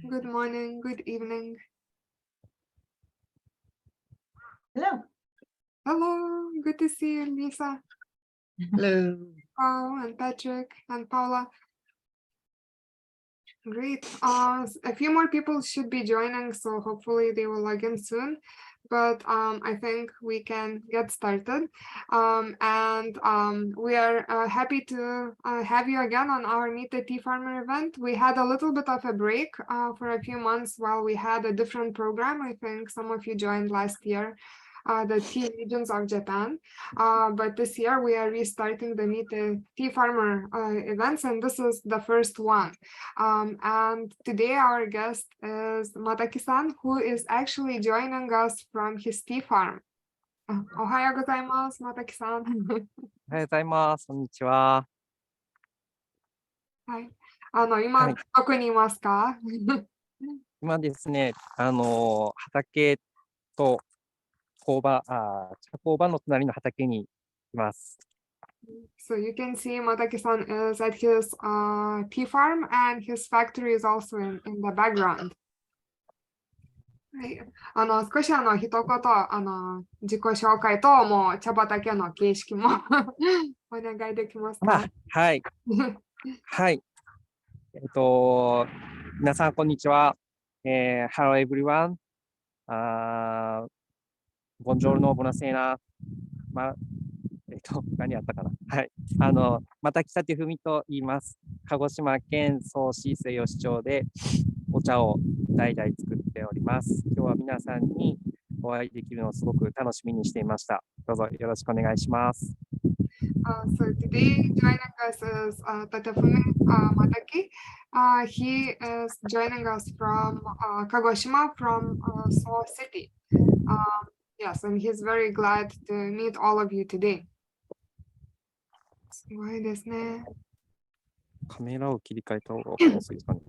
Good morning, good evening. Hello. Hello, good to see you, Lisa. Hello. Paul and Patrick and Paula. Great. A few more people should be joining, so hopefully they will log in soon. But I think we can get started. We are happy to have you again on our Meet the Tea Farmer event. We had a little bit of a break for a few months while we had a different program. I think some of you joined last year, the tea regions of Japan. But this year we are restarting the Meet the Tea Farmer events, and this is the first one. And today our guest is Mataki-san, who is actually joining us from his tea farm. おはようございます、Mataki-san. おはようございます。こんにちは。はい。今、はいどこにいますか？今ですね、畑と茶工場の隣の畑にいます。So you can see Mataki-san is at his tea farm, and his factory is also in the background. はい、少し一言自己紹介ともう茶畑の形式もお願いできますか？はい。はい。皆さん、こんにちは。Hello everyone. Buongiorno, buonasera. 何あったかな。はい。Mataki Tatefumi と言います。鹿児島県曽於市西予市町でお茶を代々作っております。今日は皆さんにお会いできるのをすごく楽しみにしていました。どうぞよろしくお願いします。So today joining us is Tatefumi Mataki. He is joining us from Kagoshima, from Seoul City. Yes, and he's very glad to meet all of you today. すごいですね。カメラを切り替えた方が分かりやすいですかね。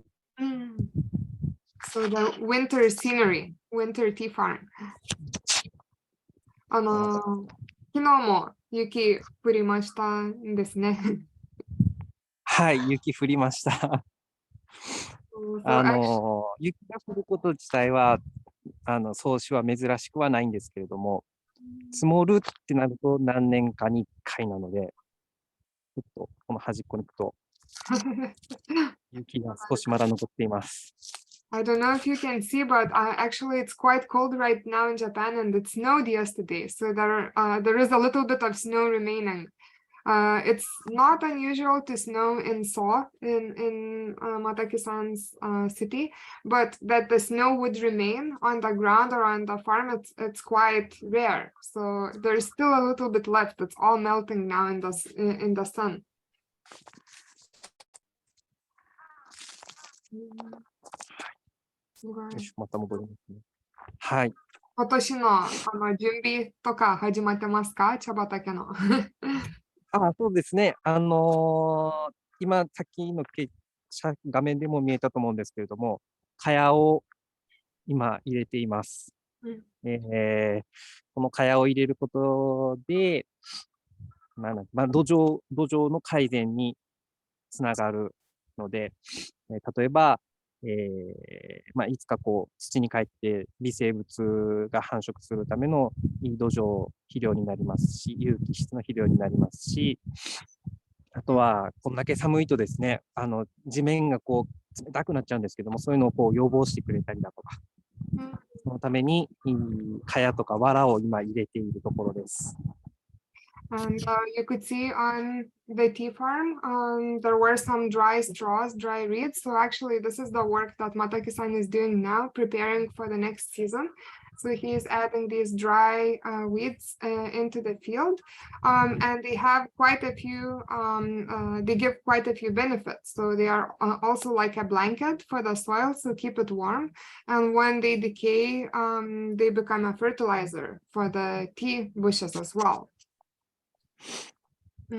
So the winter scenery, winter tea farm. 昨日も雪降りましたんですね。はい、雪降りました。雪が降ること自体は曽於市は珍しくはないんですけれども、積もるってなると何年かに1回なので、ちょっとこの端っこに行くと雪が少しまだ残っています。I don't know if you can see, but actually it's quite cold right now in Japan, and it snowed yesterday. So there is a little bit of snow remaining. It's not unusual to snow in Seoul, in Mataki-san's city, but that the snow would remain on the ground or on the farm, it's quite rare. So there's still a little bit left. It's all melting now in the sun. また戻りますね。はい。今年の準備とか始まってますか？茶畑の。そうですね。今、さっきの画面でも見えたと思うんですけれども、茅を今入れています。この茅を入れることで、土壌の改善につながるので、例えば、いつか土に帰って微生物が繁殖するためのいい土壌肥料になりますし、有機質の肥料になりますし、あとはこんだけ寒いとですね、地面が冷たくなっちゃうんですけども、そういうのを予防してくれたりだとか、そのために茅とか藁を今入れているところです。And you could see on the tea farm, there were some dry straws, dry reeds. So actually, this is the work that Mataki-san is doing now, preparing for the next season. So he is adding these dry weeds into the field, and they have quite a few. They give quite a few benefits. So they are also like a blanket for the soil, so keep it warm. And when they decay, they become a fertilizer for the tea bushes as well. す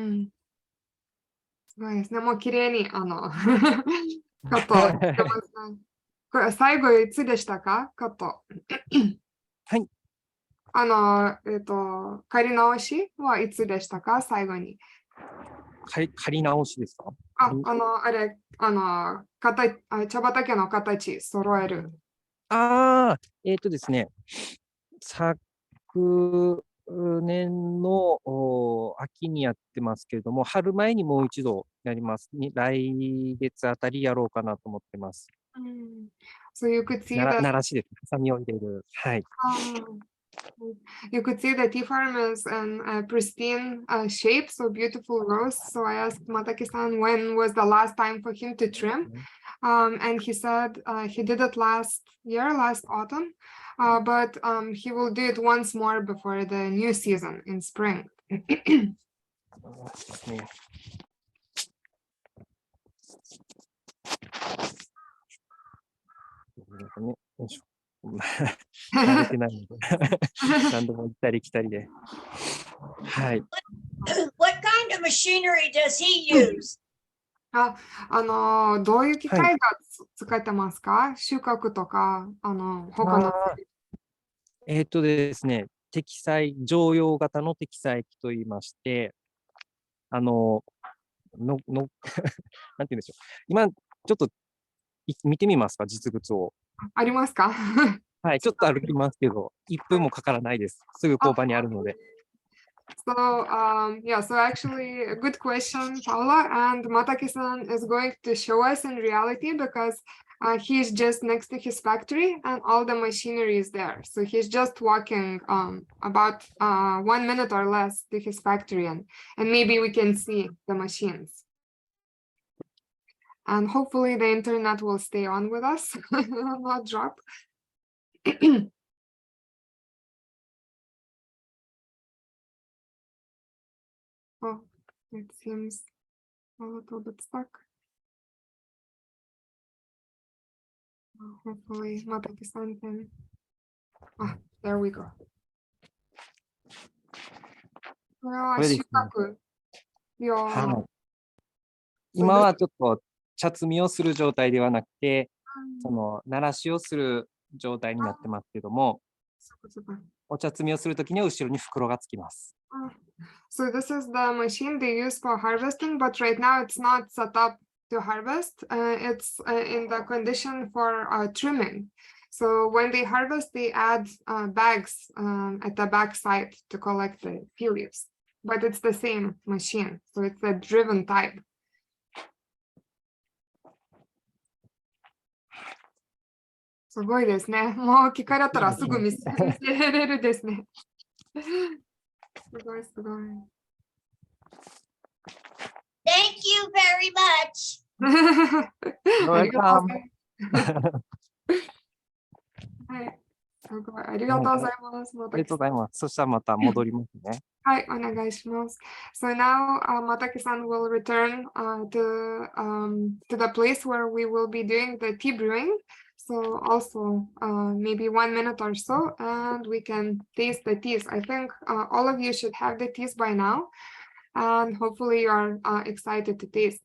ごいですね。もう綺麗にカットしてますね。これ最後いつでしたか？カット。はい。借り直しはいつでしたか？最後に。借り直しですか？茶畑の形揃える。ですね、昨年の秋にやってますけれども、春前にもう一度やります。来月あたりやろうかなと思ってます。So you could see な that らしです。ハサミを入れる。はい。you could see the tea farm is in a pristine shape, so beautiful rows. So I asked Mataki-san when was the last time for him to trim, and he said he did it last autumn, but he will do it once more before the new season in spring. ですね。よいしょ。慣れてないので何度も行ったり来たりで。はい。What kind of machinery does he use? どういう機械が使ってますか？収穫とか、他の。ですね、常用型の適材機といいまして、なんて言うんでしょう。今、ちょっと見てみますか、実物を。ありますか？はい、ちょっと歩きますけど、1分もかからないです。すぐ工場にあるので。So, so actually, a good question, Paula. And Mataki-san is going to show us in reality because he's just next to his factory and all the machinery is there. So he's just walking about 1 minute or less to his factory, and maybe we can see the machines. And hopefully the internet will stay on with us, not drop. Oh, it seems a little bit stuck. Hopefully, Mataki-san can. There we go. これは収穫用の。今はちょっと茶摘みをする状態ではなくて、鳴らしをする状態になってますけども、お茶摘みをするときには後ろに袋がつきます。So this is the machine they use for harvesting, but right now it's not set up to harvest. It's in the condition for trimming. So when they harvest, they add bags at the back side to collect the tea leaves. But it's the same machine, so it's a driven type. すごいですね。もう機械だったらすぐ見せれるですね。すごいすごい。Thank you very much. ありがとうございます。はい。すごい。ありがとうございます。ありがとうございます。そしたらまた戻りますね。はい、お願いします。So now Mataki-san will return to the place where we will be doing the tea brewing. So also maybe 1 minute or so, and we can taste the teas. I think all of you should have the teas by now, and hopefully you are excited to taste.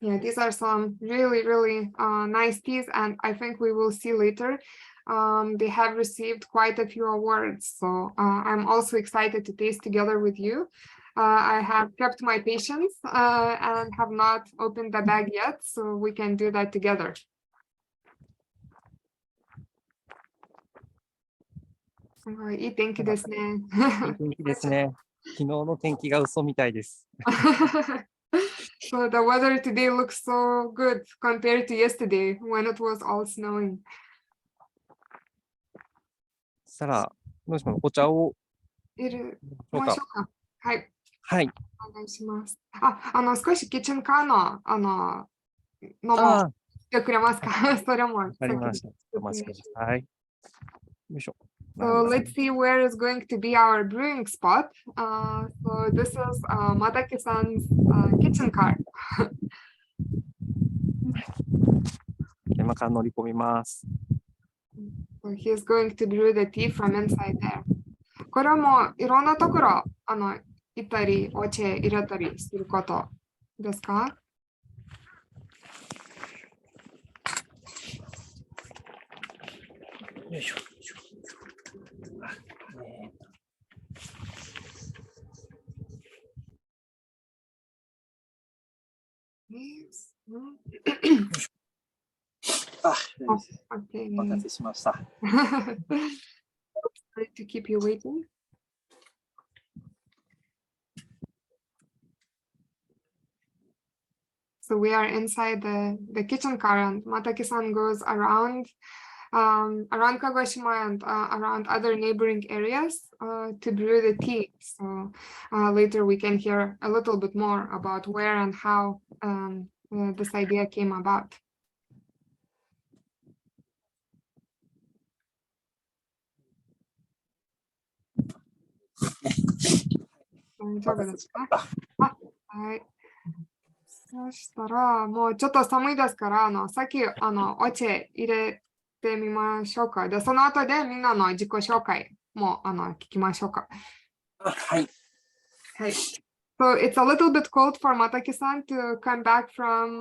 Yeah, these are some really, really nice teas, and I think we will see later. They have received quite a few awards, so I'm also excited to taste together with you. I have kept my patience and have not opened the bag yet, so we can do that together. すごいいい天気ですね。いい天気ですね。昨日の天気が嘘みたいです。So the weather today looks so good compared to yesterday when it was all snowing. そしたら、どうします？お茶を。いる。もうしょうか。はい。はい。お願いします。少しキッチンカーの、のもしてくれますか？それも。わかりました。お待ちください。よいしょ。So let's see where is going to be our brewing spot. So this is Mataki-san's kitchen car. 今から乗り込みます。So he is going to brew the tea from inside there. これはもういろんなところ行ったりお茶入れたりすることですか？よいしょ。あ、 Oh, お okay. 待たせしました。 Sorry to keep you waiting. So we are inside the kitchen car, and Mataki-san goes around Kagoshima and around other neighboring areas to brew the tea. So later we can hear a little bit more about where and how this idea came about. Hi. そしたら、もうちょっと寒いですから、さっき、お茶入れてみましょうか。で、その後でみんなの自己紹介も、聞きましょうか。はい。はい。So it's a little bit cold for Mataki-san to come back from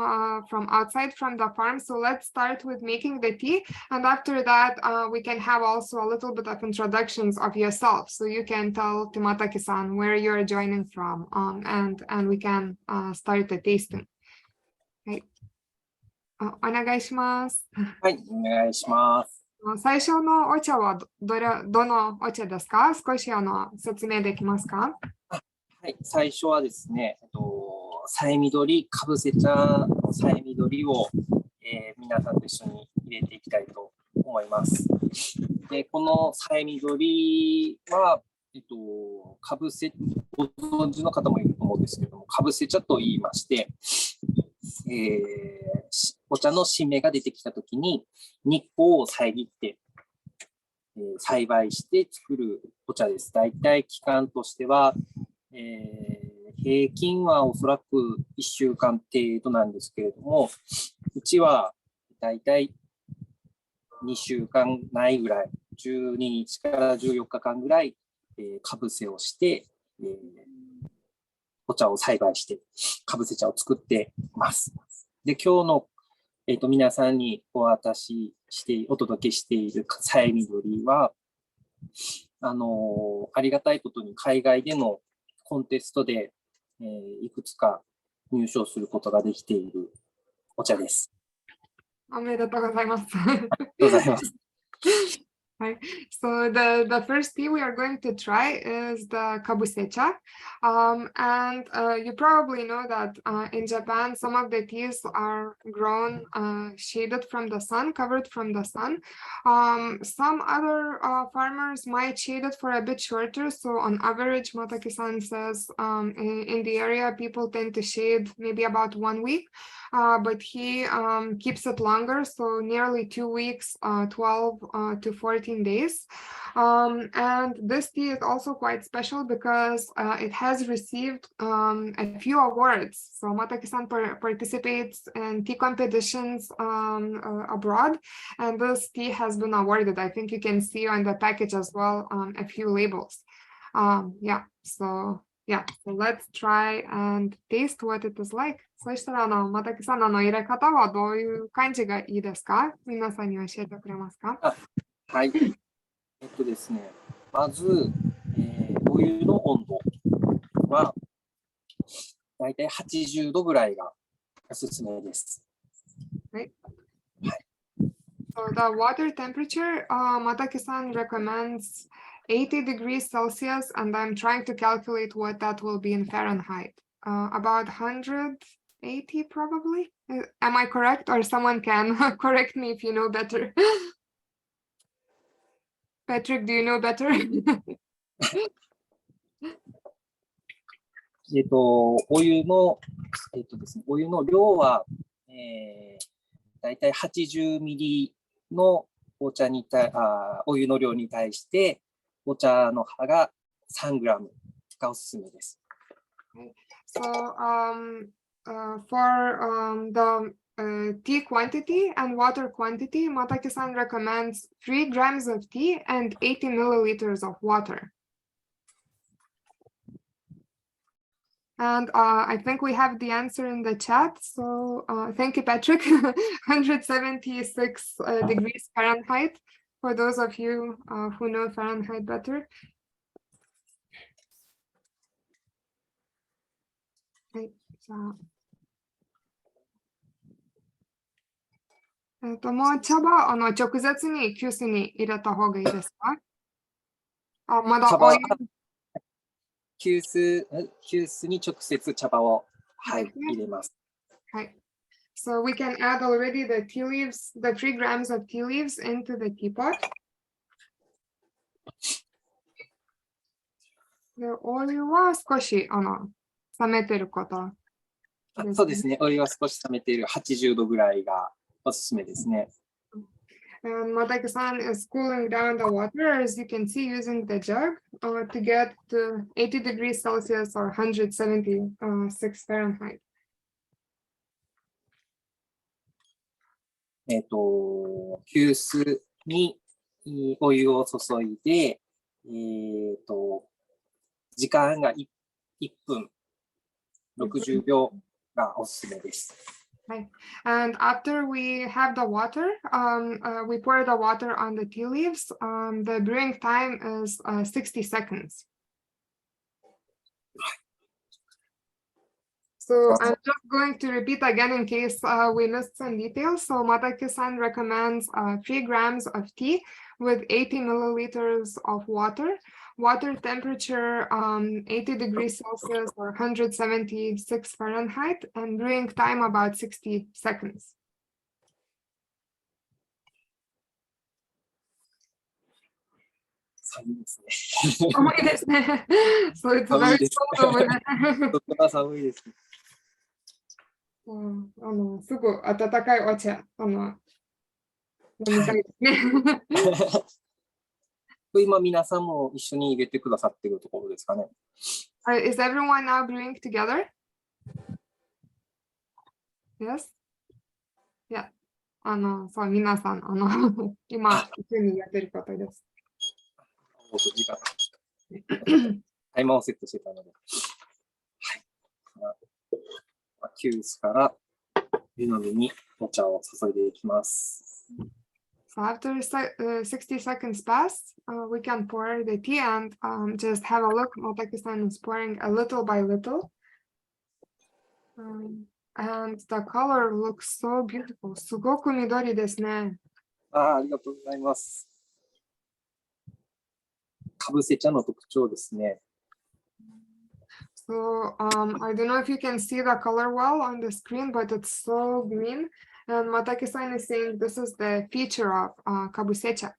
outside from the farm. So let's start with making the tea. And after that, we can have also a little bit of introductions of yourself. So you can tell to Mataki-san where you're joining from, and we can start the tasting. はい。お願いします。はい、お願いします。最初のお茶はどのお茶ですか？少し説明できますか？はい、最初はですね、さえみどり、かぶせ茶のさえみどりを、皆さんと一緒に入れていきたいと思います。で、このさえみどりは、かぶせ、ご存知の方もいると思うんですけれども、かぶせ茶と言いまして、お茶の新芽が出てきたときに日光を遮って、栽培して作るお茶です。だいたい期間としては、平均はおそらく1週間程度なんですけれども、うちはだいたい2週間ないぐらい、12日から14日間ぐらい、かぶせをして、お茶を栽培して、かぶせ茶を作っています。で、今日の、皆さんにお届けしているさえみどりは、ありがたいことに海外でのコンテストで、いくつか入賞することができているお茶です。おめでとうございます。ありがとうございます。Right. So the first tea we are going to try is the kabusecha. And you probably know that in Japan, some of the teas are grown shaded from the sun, covered from the sun. Some other farmers might shade it for a bit shorter. So on average, Mataki-san says in the area, people tend to shade maybe about 1 week. But he keeps it longer, so nearly 2 weeks, 12 to 14 days. And this tea is also quite special because it has received a few awards. So Mataki-san participates in tea competitions abroad, and this tea has been awarded. I think you can see on the package as well a few labels. So let's try and taste what it is like. そしたらまたきさんの入れ方はどういう感じがいいですか？皆さんに教えてくれますか？はい。ですね、まず、お湯の温度はだいたい80度ぐらいがおすすめです。はい。So the water temperature, Mataki-san recommends 80 degrees Celsius, and I'm trying to calculate what that will be in Fahrenheit. About 180 probably. Am I correct? Or someone can correct me if you know better. Patrick, do you know better? お湯の、ですね、お湯の量は、だいたい80ミリのお湯の量に対して、お茶の葉が3グラムがおすすめです。So for the tea quantity and water quantity, Mataki-san recommends 3 grams of tea and 80 milliliters of water. And I think we have the answer in the chat. So thank you, Patrick. 176 degrees Fahrenheit for those of you who know Fahrenheit better. はい、じゃあ。もう茶葉、直接に急須に入れた方がいいですか？まだ茶葉お湯。急須に直接茶葉を、はいはい、入れます。はい。So we can add already the tea leaves, the 3 grams of tea leaves into the teapot. で、お湯は少し冷めてることですね。そうですね。お湯は少し冷めている80度ぐらいがおすすめですね。And Mataki-san is cooling down the water, as you can see, using the jug to get to 80 degrees Celsius or 176 Fahrenheit. 急須にお湯を注いで、時間が 1分60秒がおすすめです。Right. And after we have the water, we pour the water on the tea leaves. The brewing time is 60 seconds. So I'm just going to repeat again in case we missed some details. So Mataki-san recommends 3 grams of tea with 80 milliliters of water. Water temperature 80 degrees Celsius or 176 Fahrenheit, and brewing time about 60 seconds. 寒いですね。寒いですね。So it's 寒 very いです。 cold over there. とても寒いです。すぐ温かいお茶、飲みたいですね。今皆さんも一緒に入れてくださっているところですかね。Is everyone now brewing together? Yes? Yeah. そう、皆さん、今、一緒にやってることです。時間タイマーをセットしてたので。はい。急須から湯飲みにお茶を注いでいきます。So after 60 seconds pass, we can pour the tea and just have a look. Mataki-san is pouring a little by little. And the color looks so beautiful. すごく緑ですね。ありがとうございます。かぶせ茶の特徴ですね。So I don't know if you can see the color well on the screen, but it's so green. And Mataki-san is saying this is the feature of kabusecha.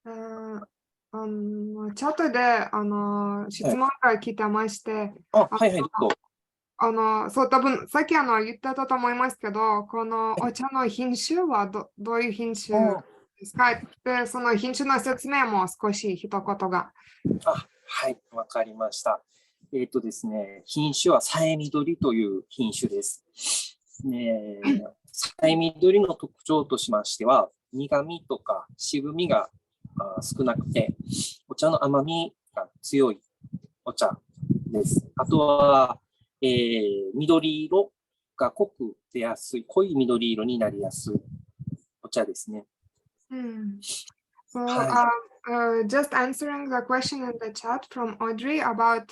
チャットで質問が来てまして、はいはい、どうぞ。そう、多分さっき言ってたと思いますけど、このお茶の品種はどういう品種ですか？で、その品種の説明も少し一言が。はい、わかりました。ですね、品種はさえみどりという品種です。さえみどりの特徴としましては、苦味とか渋みが少なくて、お茶の甘みが強いお茶です。あとは、緑色が濃く出やすい、濃い緑色になりやすいお茶ですね。So just answering the question in the chat from Audrey about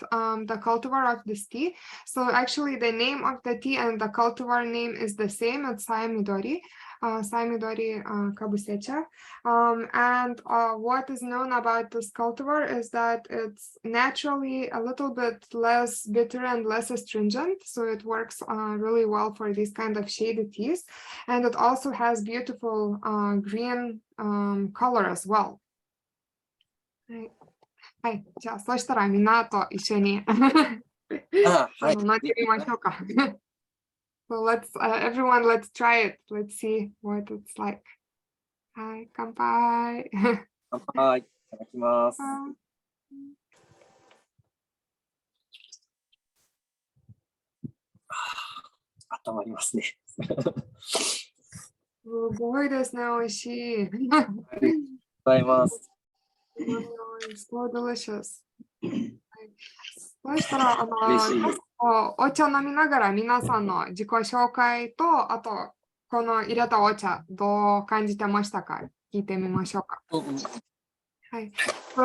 the cultivar of this tea. So actually the name of the tea and the cultivar name is the same. It's Saemidori. Saemidori Kabusecha. And what is known about this cultivar is that it's naturally a little bit less bitter and less astringent. So it works really well for these kind of shady teas. And it also has beautiful green color as well. はい、じゃあそしたらみんなと一緒に飲んでみましょうか。So everyone, let's try it. Let's see what it's like. はい、乾杯。乾杯。いただきます。温まりますね。すごいですね、美味しい。ありがとうございます。So delicious. そしたらお茶飲みながら皆さんの自己紹介と、あとこの入れたお茶どう感じてましたか聞いてみましょうか。はい。So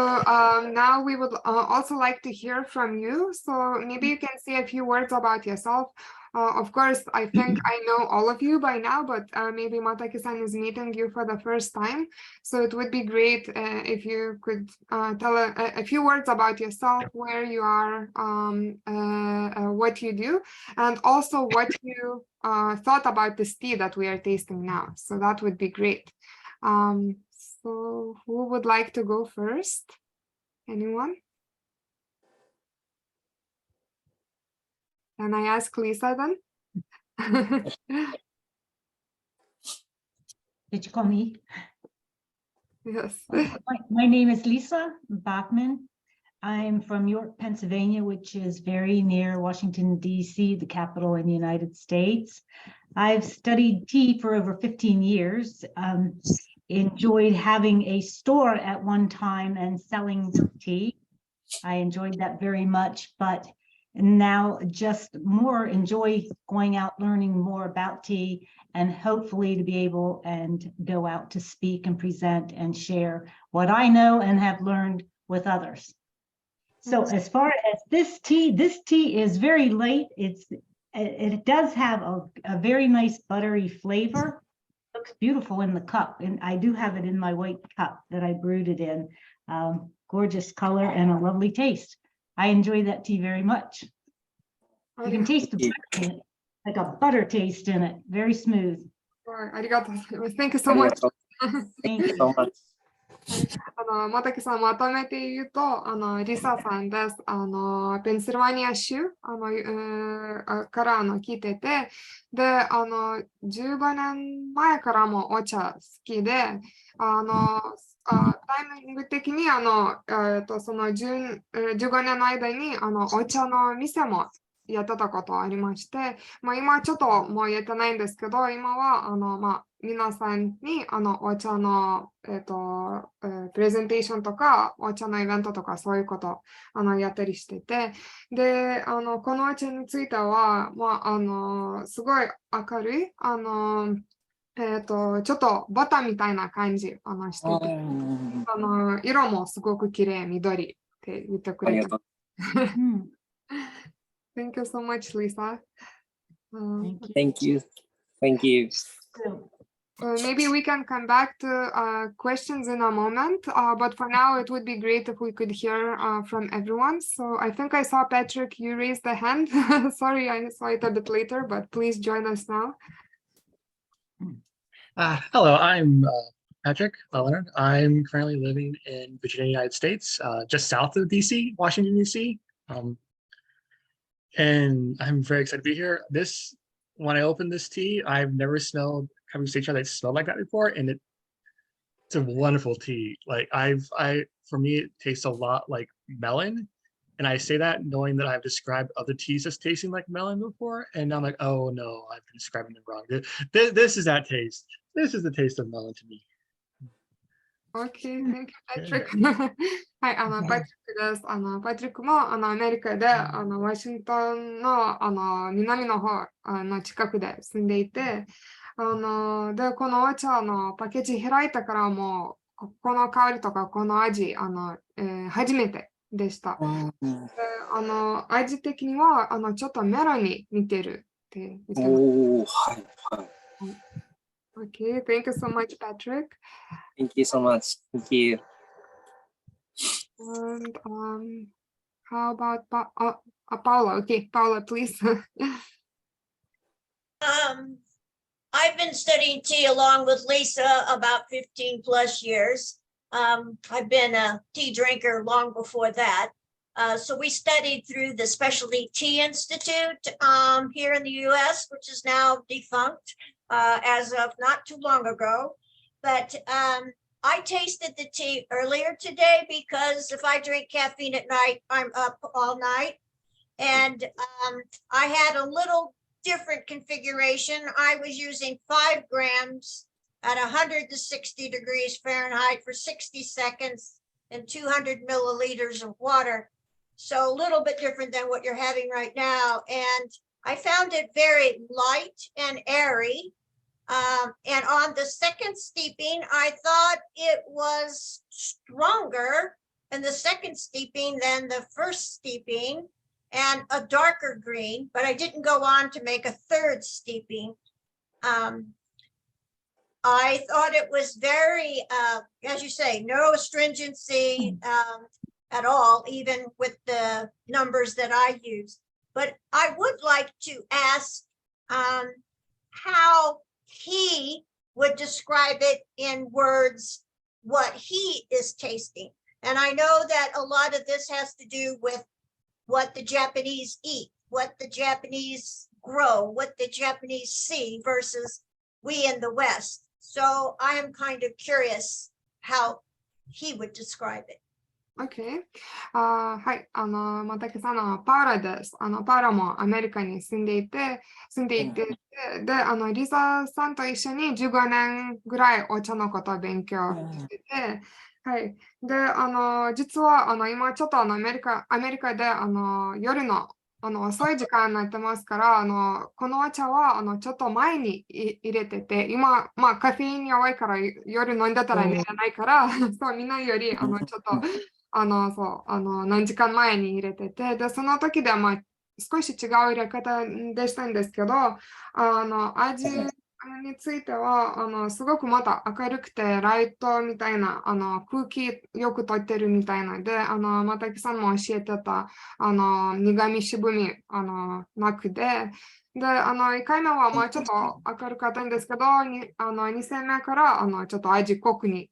now we would also like to hear from you. So maybe you can say a few words about yourself. Of course, I think I know all of you by now, but maybe Mataki-san is meeting you for the first time. So it would be great if you could tell a few words about yourself, where you are, what you do, and also what you thought about this tea that we are tasting now. So that would be great. So who would like to go first? Anyone? Can I ask Lisa then? Did you call me? Yes. My name is Lisa Bachman. I'm from York, Pennsylvania, which is very near Washington, D.C., the capital in the United States. I've studied tea for over 15 years. Enjoyed having a store at one time and selling tea. I enjoyed that very much, but now just more enjoy going out, learning more about tea, and hopefully to be able and go out to speak and present and share what I know and have learned with others. So as far as this tea is very light. It does have a very nice buttery flavor. Looks beautiful in the cup, and I do have it in my white cup that I brewed it in. Gorgeous color and a lovely taste. I enjoy that tea very much. You can taste the butter in it, like a butter taste in it, very smooth. Thank you so much. Thank you. so much. またきさん、まとめて言うと、リサさんです。ペンシルバニア州から来てて、で、15年前からもお茶好きで、タイミング的にその15年の間にお茶の店もやってたことありまして、今ちょっともうやってないんですけど、今は皆さんにお茶の、プレゼンテーションとかお茶のイベントとかそういうことやったりしてて、でこのお茶については、すごい明るいちょっとバターみたいな感じしてて、色もすごく綺麗、緑って言ってくれて。Thank you so much, Lisa. Thank you. Thank you. Maybe we can come back to questions in a moment, but for now it would be great if we could hear from everyone. So I think I saw Patrick, you raised the hand. Sorry, I saw it a bit later, but please join us now. Hello, I'm Patrick Leonard. I'm currently living in Virginia, United States, just south of DC, Washington, DC. And I'm very excited to be here. When I opened this tea, I've never smelled Kagoshima that smelled like that before, and it's a wonderful tea. Like for me, it tastes a lot like melon, and I say that knowing that I've described other teas as tasting like melon before, and I'm like, oh no, I've been describing them wrong. This is that taste. This is the taste of melon to me. Okay, thank you, Patrick. はい、パトリックです。パトリックもアメリカでワシントンの南の方の近くで住んでいて、でこのお茶のパッケージ開いたからもうこの香りとかこの味初めてでした。で味的にはちょっとメロンに似てるって言ってます。はいはい。Okay, thank you so much, Patrick. Thank you so much. Thank you. And how about Paula? Okay, Paula, please. I've been studying tea along with Lisa about 15 plus years. I've been a tea drinker long before that. So we studied through the Specialty Tea Institute here in the US, which is now defunct as of not too long ago. But I tasted the tea earlier today because if I drink caffeine at night, I'm up all night. And I had a little different configuration. I was using 5 grams at 160 degrees Fahrenheit for 60 seconds and 200 milliliters of water. So a little bit different than what you're having right now. And I found it very light and airy. And on the second steeping, I thought it was stronger in the second steeping than the first steeping. and a darker green, but I didn't go on to make a third steeping. I thought it was very, as you say, no astringency at all, even with the numbers that I use. But I would like to ask how he would describe it in words, what he is tasting. And I know that a lot of this has to do with what the Japanese eat, what the Japanese grow, what the Japanese see versus we in the West. So I am kind of curious how he would describe it. OK。はい。またけさん、パウラです。パウラもアメリカに住んでいて、で、リサさんと一緒に15年ぐらいお茶のことを勉強してて、はい。で、実は、今ちょっとアメリカで、夜の遅い時間になってますから、このお茶はちょっと前に入れてて、今、まあ、カフェイン弱いから夜飲んでたら寝れないから、そう、みんなより、ちょっと、そう、何時間前に入れてて、で、その時では、まあ、少し違う入れ方でしたんですけど、味については、すごくまた明るくて、ライトみたいな、空気よく取ってるみたいなので、またきさんも教えてた、苦味、渋み、なくて、で、1回目は、まあ、ちょっと明るかったんですけど、2戦目から、ちょっと味濃くに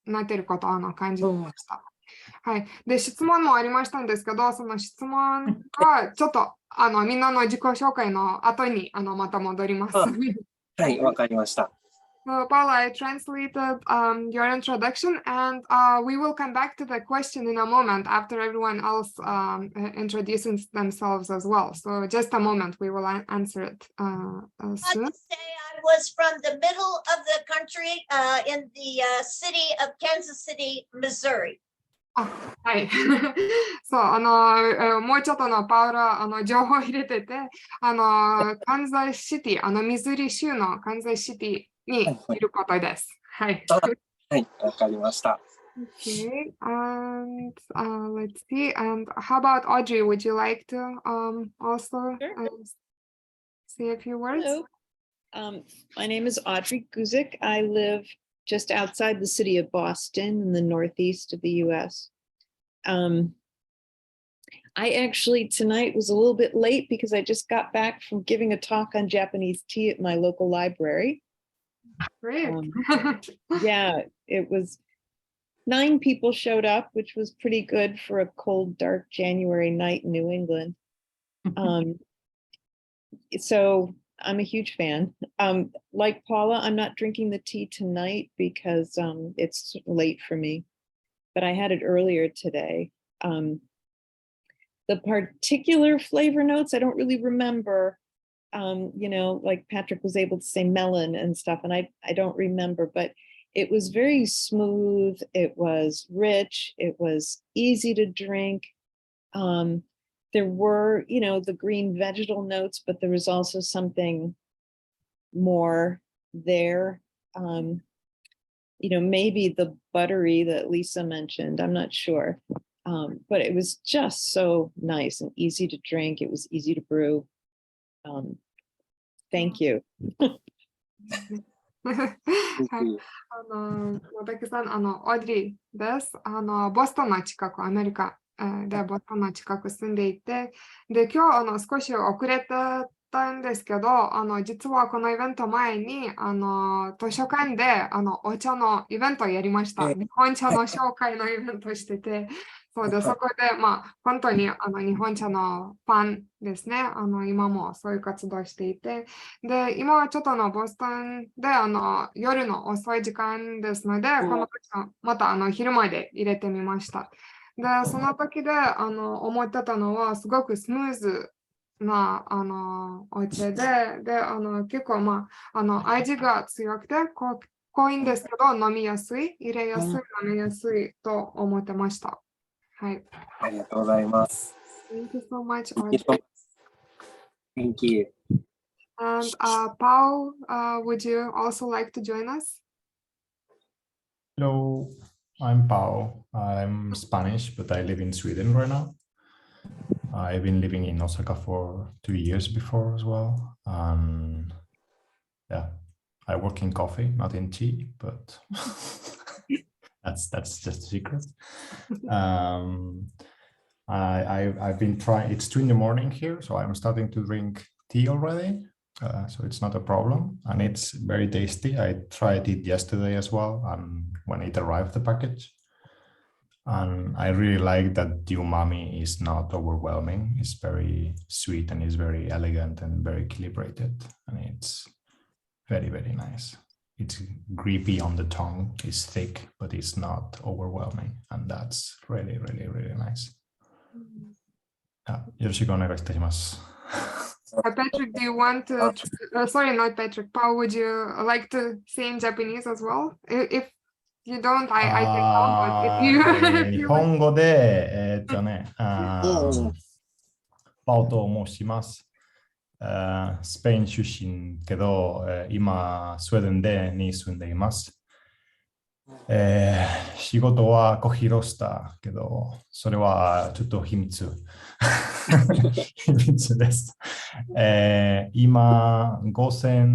なってることを感じました。はい。で、質問もありましたんですけど、その質問がちょっとみんなの自己紹介の後にまた戻ります。はい、わかりました。So, Paula, I translated your introduction, and we will come back to the question in a moment after everyone else introduces themselves as well. So, just a moment, we will answer it soon. I was from the middle of the country in the city of Kansas City, Missouri. はい。そう、もうちょっとパウラ、情報を入れてて、カンザスシティ、ミズーリ州のカンザスシティにいることです。はい。はい、わかりました。Okay, and let's see. And how about Audrey? Would you like to also say a few words? Hello. My name is Audrey Guzik. I live just outside the city of Boston in the northeast of the US. I actually tonight was a little bit late because I just got back from giving a talk on Japanese tea at my local library. Great. Yeah, it was 9 people showed up, which was pretty good for a cold, dark January night in New England. So I'm a huge fan. Like Paula, I'm not drinking the tea tonight because it's late for me, but I had it earlier today. The particular flavor notes, I don't really remember, you know, like Patrick was able to say melon and stuff, and I don't remember, but it was very smooth. It was rich. It was easy to drink. There were, you know, the green vegetal notes, but there was also something more there. You know, maybe the buttery that Lisa mentioned, I'm not sure. But it was just so nice and easy to drink. It was easy to brew. Thank you. はい、私さん、オードリーです。ボストンの近く、アメリカでボストンの近く住んでいて、で、今日少し遅れてたんですけど、実はこのイベント前に図書館でお茶のイベントをやりました。日本茶の紹介のイベントをしてて、そうで、そこで、まあ、本当に日本茶のファンですね。今もそういう活動をしていて、で、今はちょっとボストンで夜の遅い時間ですので、この時また昼まで入れてみました。で、その時で思ってたのは、すごくスムーズなお茶で、結構、まあ、味が強くて、濃いんですけど、飲みやすい、入れやすい、飲みやすいと思ってました。はい。ありがとうございます。Thank you so much, Audrey. Thank you. And Paul, would you also like to join us? Hello, I'm Pau. I'm Spanish, but I live in Sweden right now. I've been living in Osaka for 2 years before as well. Yeah, I work in coffee, not in tea, but that's just a secret. I've been trying. It's 2 a.m. here, so I'm starting to drink tea already. So it's not a problem, and it's very tasty. I tried it yesterday as well, and when it arrived, the package. And I really like that the umami is not overwhelming. It's very sweet and it's very elegant and very equilibrated. And it's very, very nice. It's grippy on the tongue. It's thick, but it's not overwhelming. And that's really, really, really nice. Yoroshiku onegai ite shimasu. Patrick, do you want to, sorry, not Patrick, Paul, would you like to say in Japanese as well? If you don't, I can help, but if you... 日本語で、パオと申します。スペイン出身けど、今、スウェーデンに住んでいます。仕事はコーヒーロースターけど、それはちょっと秘密。秘密です。今、午前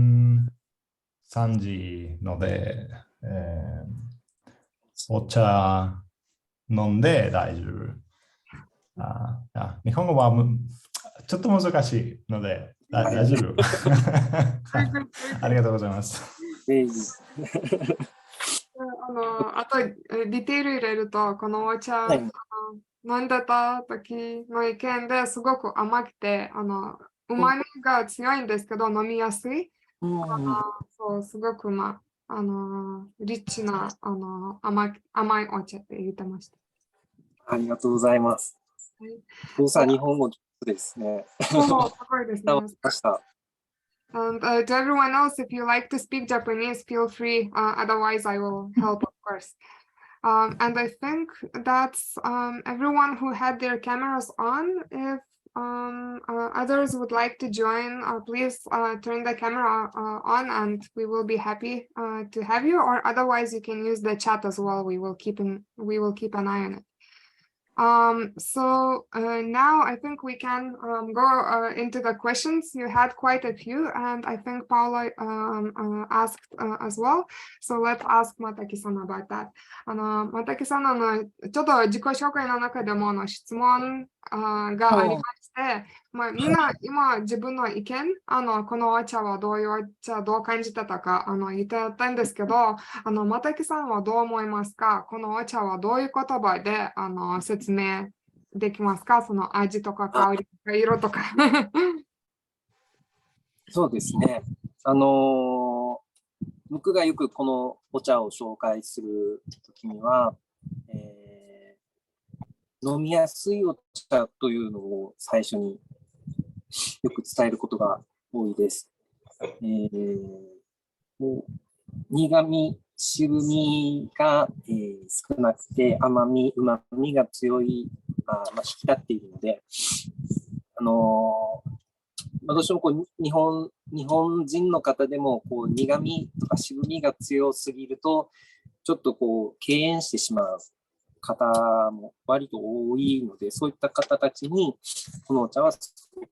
3時ので、お茶飲んで大丈夫。日本語はちょっと難しいので大丈夫。ありがとうございます。あと、ディテール入れると、このお茶、飲んでた時の意見ですごく甘くて、うまみが強いんですけど、飲みやすい。そう、すごく、リッチな甘いお茶って言ってました。ありがとうございます。お父さん、日本語上手ですね。そう、すごいですね。ました。And to everyone else, if you like to speak Japanese, feel free. Otherwise, I will help, of course. And I think that's everyone who had their cameras on. If others would like to join, please turn the camera on and we will be happy to have you, or otherwise you can use the chat as well. We will keep an eye on it. So now I think we can go into the questions. You had quite a few, and I think Paula asked as well. So let's ask Mataki-san about that. Mataki-san、ちょっと自己紹介の中でも質問がありまして、みんな今自分の意見、このお茶はどういうお茶、どう感じてたか言ってたんですけど、Matakiさんはどう思いますか？このお茶はどういう言葉で説明できますか？その味とか香りとか色とか。そうですね。僕がよくこのお茶を紹介するときには、飲みやすいお茶というのを最初によく伝えることが多いです。苦味、渋みが、少なくて甘み、うまみが強い、引き立っているので、どうしても日本人の方でも苦味とか渋みが強すぎると、ちょっと敬遠してしまう方も割と多いので、そういった方たちに、このお茶はすごく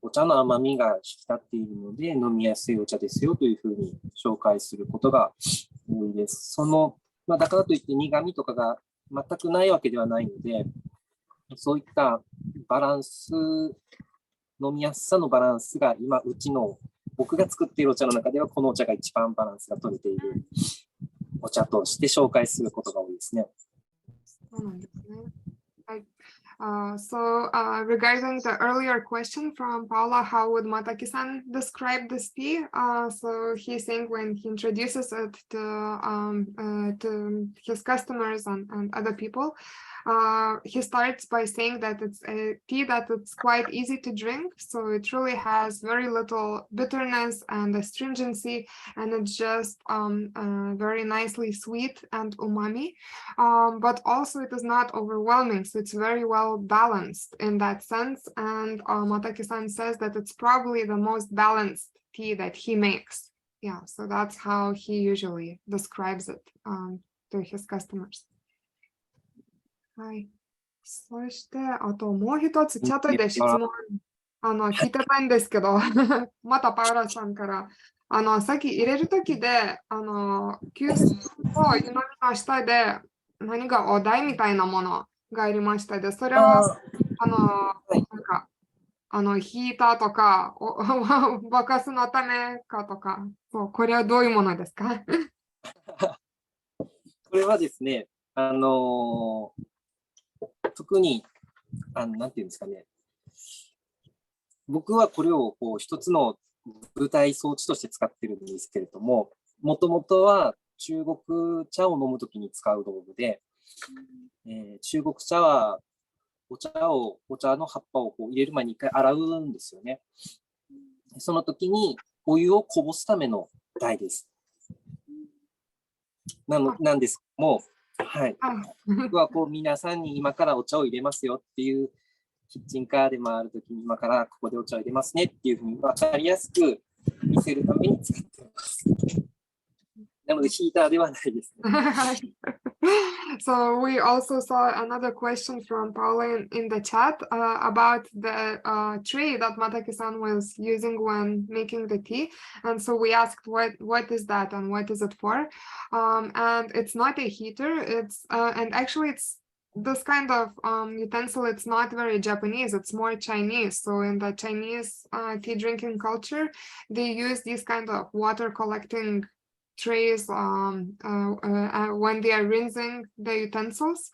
お茶の甘みが引き立っているので、飲みやすいお茶ですよというふうに紹介することが多いです。だからといって苦味とかが全くないわけではないので、そういったバランス、飲みやすさのバランスが今、僕が作っているお茶の中ではこのお茶が一番バランスが取れているお茶として紹介することが多いですね。そうなんですね。はい。So regarding the earlier question from Paula, how would Mataki-san describe this tea? So he's saying when he introduces it to his customers and other people, he starts by saying that it's a tea that it's quite easy to drink. So it really has very little bitterness and astringency, and it's just very nicely sweet and umami. But also it is not overwhelming. So it's very well balanced in that sense. And Mataki-san says that it's probably the most balanced tea that he makes. Yeah, so that's how he usually describes it to his customers. はい。そして、あともう一つチャットで質問、聞いてたんですけど、またパウラさんから、さっき入れるときで、急須と湯飲みの下で、何かお題みたいなものがありましたで、それは、なんか、ヒーターとか、爆発のためかとか、そう、これはどういうものですか？これはですね、特に、なんていうんですかね、僕はこれをこう一つの舞台装置として使ってるんですけれども、もともとは中国茶を飲むときに使う道具で、中国茶はお茶の葉っぱをこう入れる前に一回洗うんですよね。その時にお湯をこぼすための台です。なんですけども、はい。僕はこう皆さんに今からお茶を入れますよっていうキッチンカーで回るときに今からここでお茶を入れますねっていうふうに分かりやすく見せるために使っています。なのでヒーターではないです、ね。So we also saw another question from Paula in the chat about the tray that Mataki-san was using when making the tea. And so we asked what is that and what is it for? And it's not a heater. It's and actually it's this kind of utensil. It's not very Japanese. It's more Chinese. So in the Chinese tea drinking culture, they use these kind of water collecting trays when they are rinsing the utensils,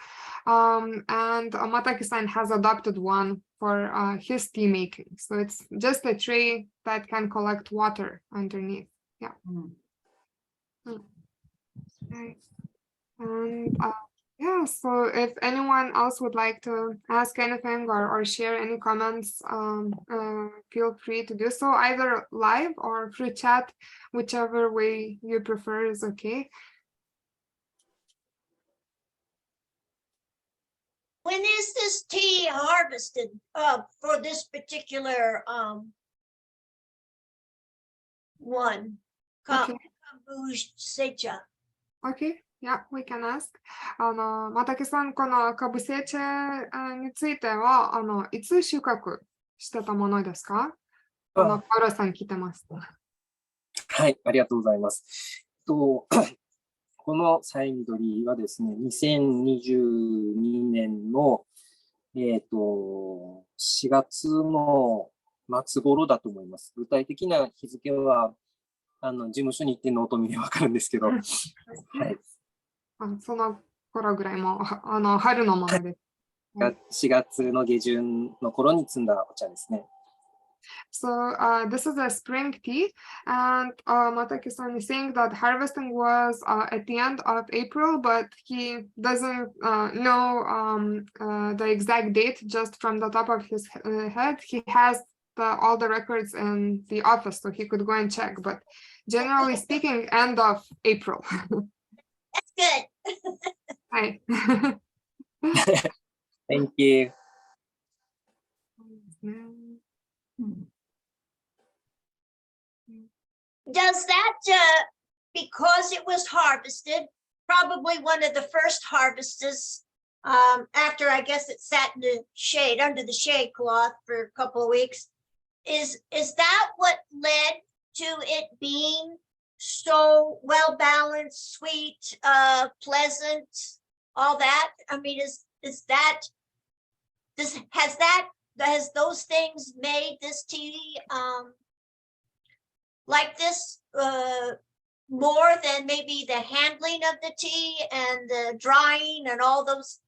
and Mataki-san has adopted one for his tea making. So it's just a tray that can collect water underneath. Yeah. Okay. And yeah, so if anyone else would like to ask anything or share any comments, feel free to do so either live or through chat, whichever way you prefer is okay. When is this tea harvested for this particular one? Okay. Kagoshima. Okay, yeah, we can ask. マタケさん、このカブセチェについては、いつ収穫してたものですか？パウロさん聞いてます。はい、ありがとうございます。このサイ緑はですね、2022年の、4月の末頃だと思います。具体的な日付は事務所に行ってノート見ればわかるんですけど、はい。その頃ぐらいも春のものです。4月の下旬の頃に摘んだお茶ですね。So this is a spring tea, and Mataki-san is saying that harvesting was at the end of April, but he doesn't know the exact date just from the top of his head. He has all the records in the office, so he could go and check. But generally speaking, end of April. That's good. Hi. Thank you. Does that, because it was harvested, probably one of the first harvests after I guess it sat in the shade, under the shade cloth for a couple of weeks, is that what led to it being so well balanced, sweet, pleasant, all that? I mean, has those things made this tea like this more than maybe the handling of the tea and the drying and all those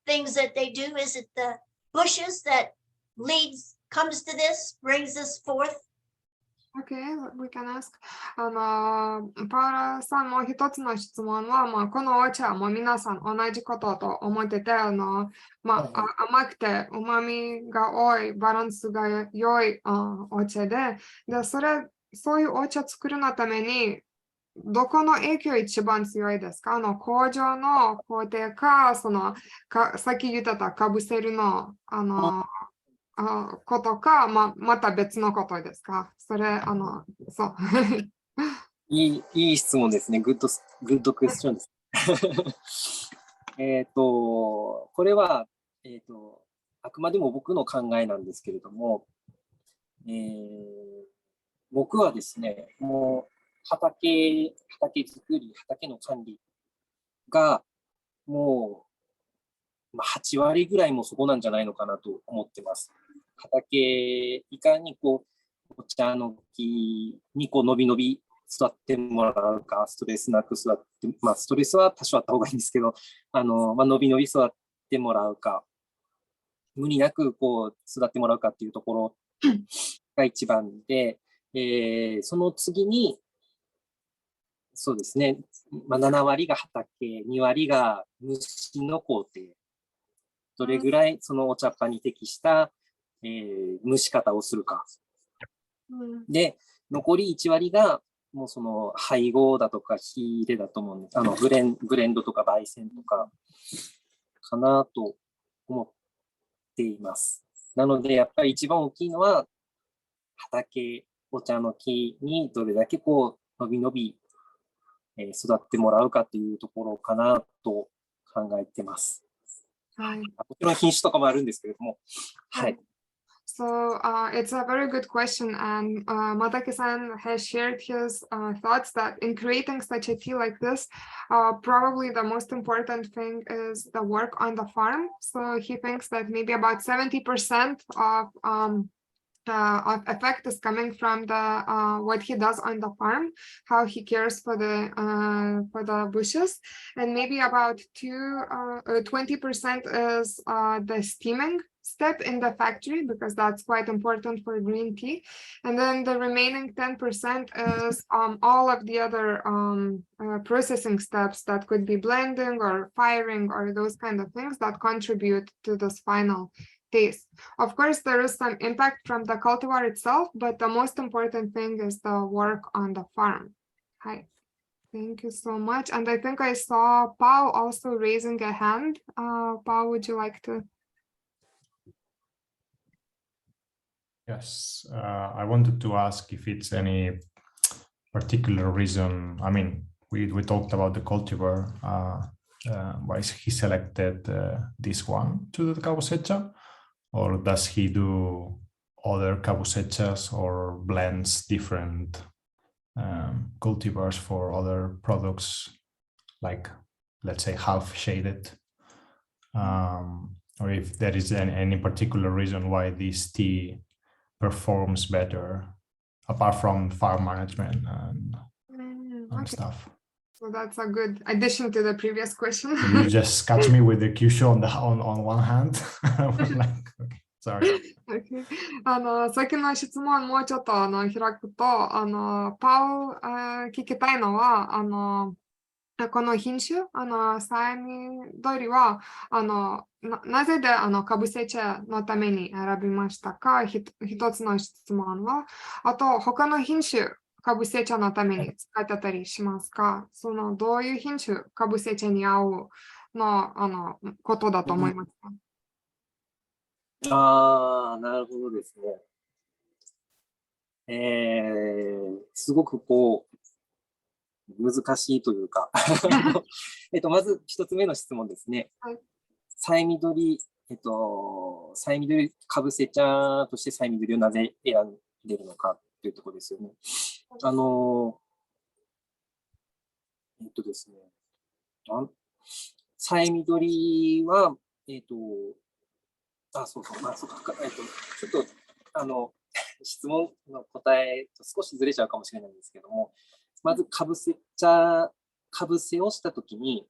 things that they do? Is it the bushes that comes to this, brings this forth? Okay, we can ask. パウラさんも一つの質問は、このお茶も皆さん同じことと思ってて、甘くて旨味が多い、バランスが良いお茶で、そういうお茶作るのために、どこの影響一番強いですか？工場の工程か、さっき言ってたかぶせるの、ことか、また別のことですか？そう。いい質問ですね。グッドクエスチョンです。これはあくまでも僕の考えなんですけれども、僕はですね、もう畑作り、畑の管理がもう、8割ぐらいもそこなんじゃないのかなと思ってます。畑、いかにこう、お茶の木にこう、のびのび育ってもらうか、ストレスなく育って、ストレスは多少あった方がいいんですけど、のびのび育ってもらうか、無理なくこう、育ってもらうかっていうところが一番で、その次に、そうですね、7割が畑、2割が蒸しの工程。どれぐらいそのお茶っ葉に適した、蒸し方をするか。で、残り1割が、もうその配合だとか火入れだと思うんです。ブレンドとか焙煎とかかなと思っています。なので、やっぱり一番大きいのは、畑、お茶の木にどれだけこう、のびのび育ってもらうかっていうところかなと考えてます。はい。もちろん品種とかもあるんですけれども、はい。So it's a very good question, and Mataki-san has shared his thoughts that in creating such a tea like this, probably the most important thing is the work on the farm. So he thinks that maybe about 70% of effect is coming from the what he does on the farm, how he cares for the bushes, and maybe about 20% is the steaming step in the factory, because that's quite important for green tea. And then the remaining 10% is all of the other processing steps that could be blending or firing or those kind of things that contribute to this final taste. Of course, there is some impact from the cultivar itself, but the most important thing is the work on the farm. Hi. Thank you so much. And I think I saw Pao also raising a hand. Pao, would you like to? Yes, I wanted to ask if it's any particular reason. I mean, we talked about the cultivar, why he selected this one to do the cabusecha, or does he do other cabusechas or blends different cultivars for other products, like let's say half shaded, or if there is any particular reason why this tea performs better, apart from farm management and Okay. stuff. So that's a good addition to the previous question. So you just catch me with the Kyushu on one hand. I was like, okay, sorry. Okay. さっきの質問もうちょっと開くと、パウ聞きたいのは、この品種、サイミドリは、なぜでかぶせ茶のために選びましたか？一つの質問は、あと、他の品種、かぶせ茶のために使ってたりしますか？どういう品種、かぶせ茶に合うの、ことだと思いますか？なるほどですね。すごくこう、難しいというかまず一つ目の質問ですね。はい。サイミドリ、かぶせ茶としてサイミドリをなぜ選んでるのかというところですよね。ですね。サイミドリは、そうか、ちょっと、質問の答えと少しずれちゃうかもしれないんですけども、まずかぶせをしたときに、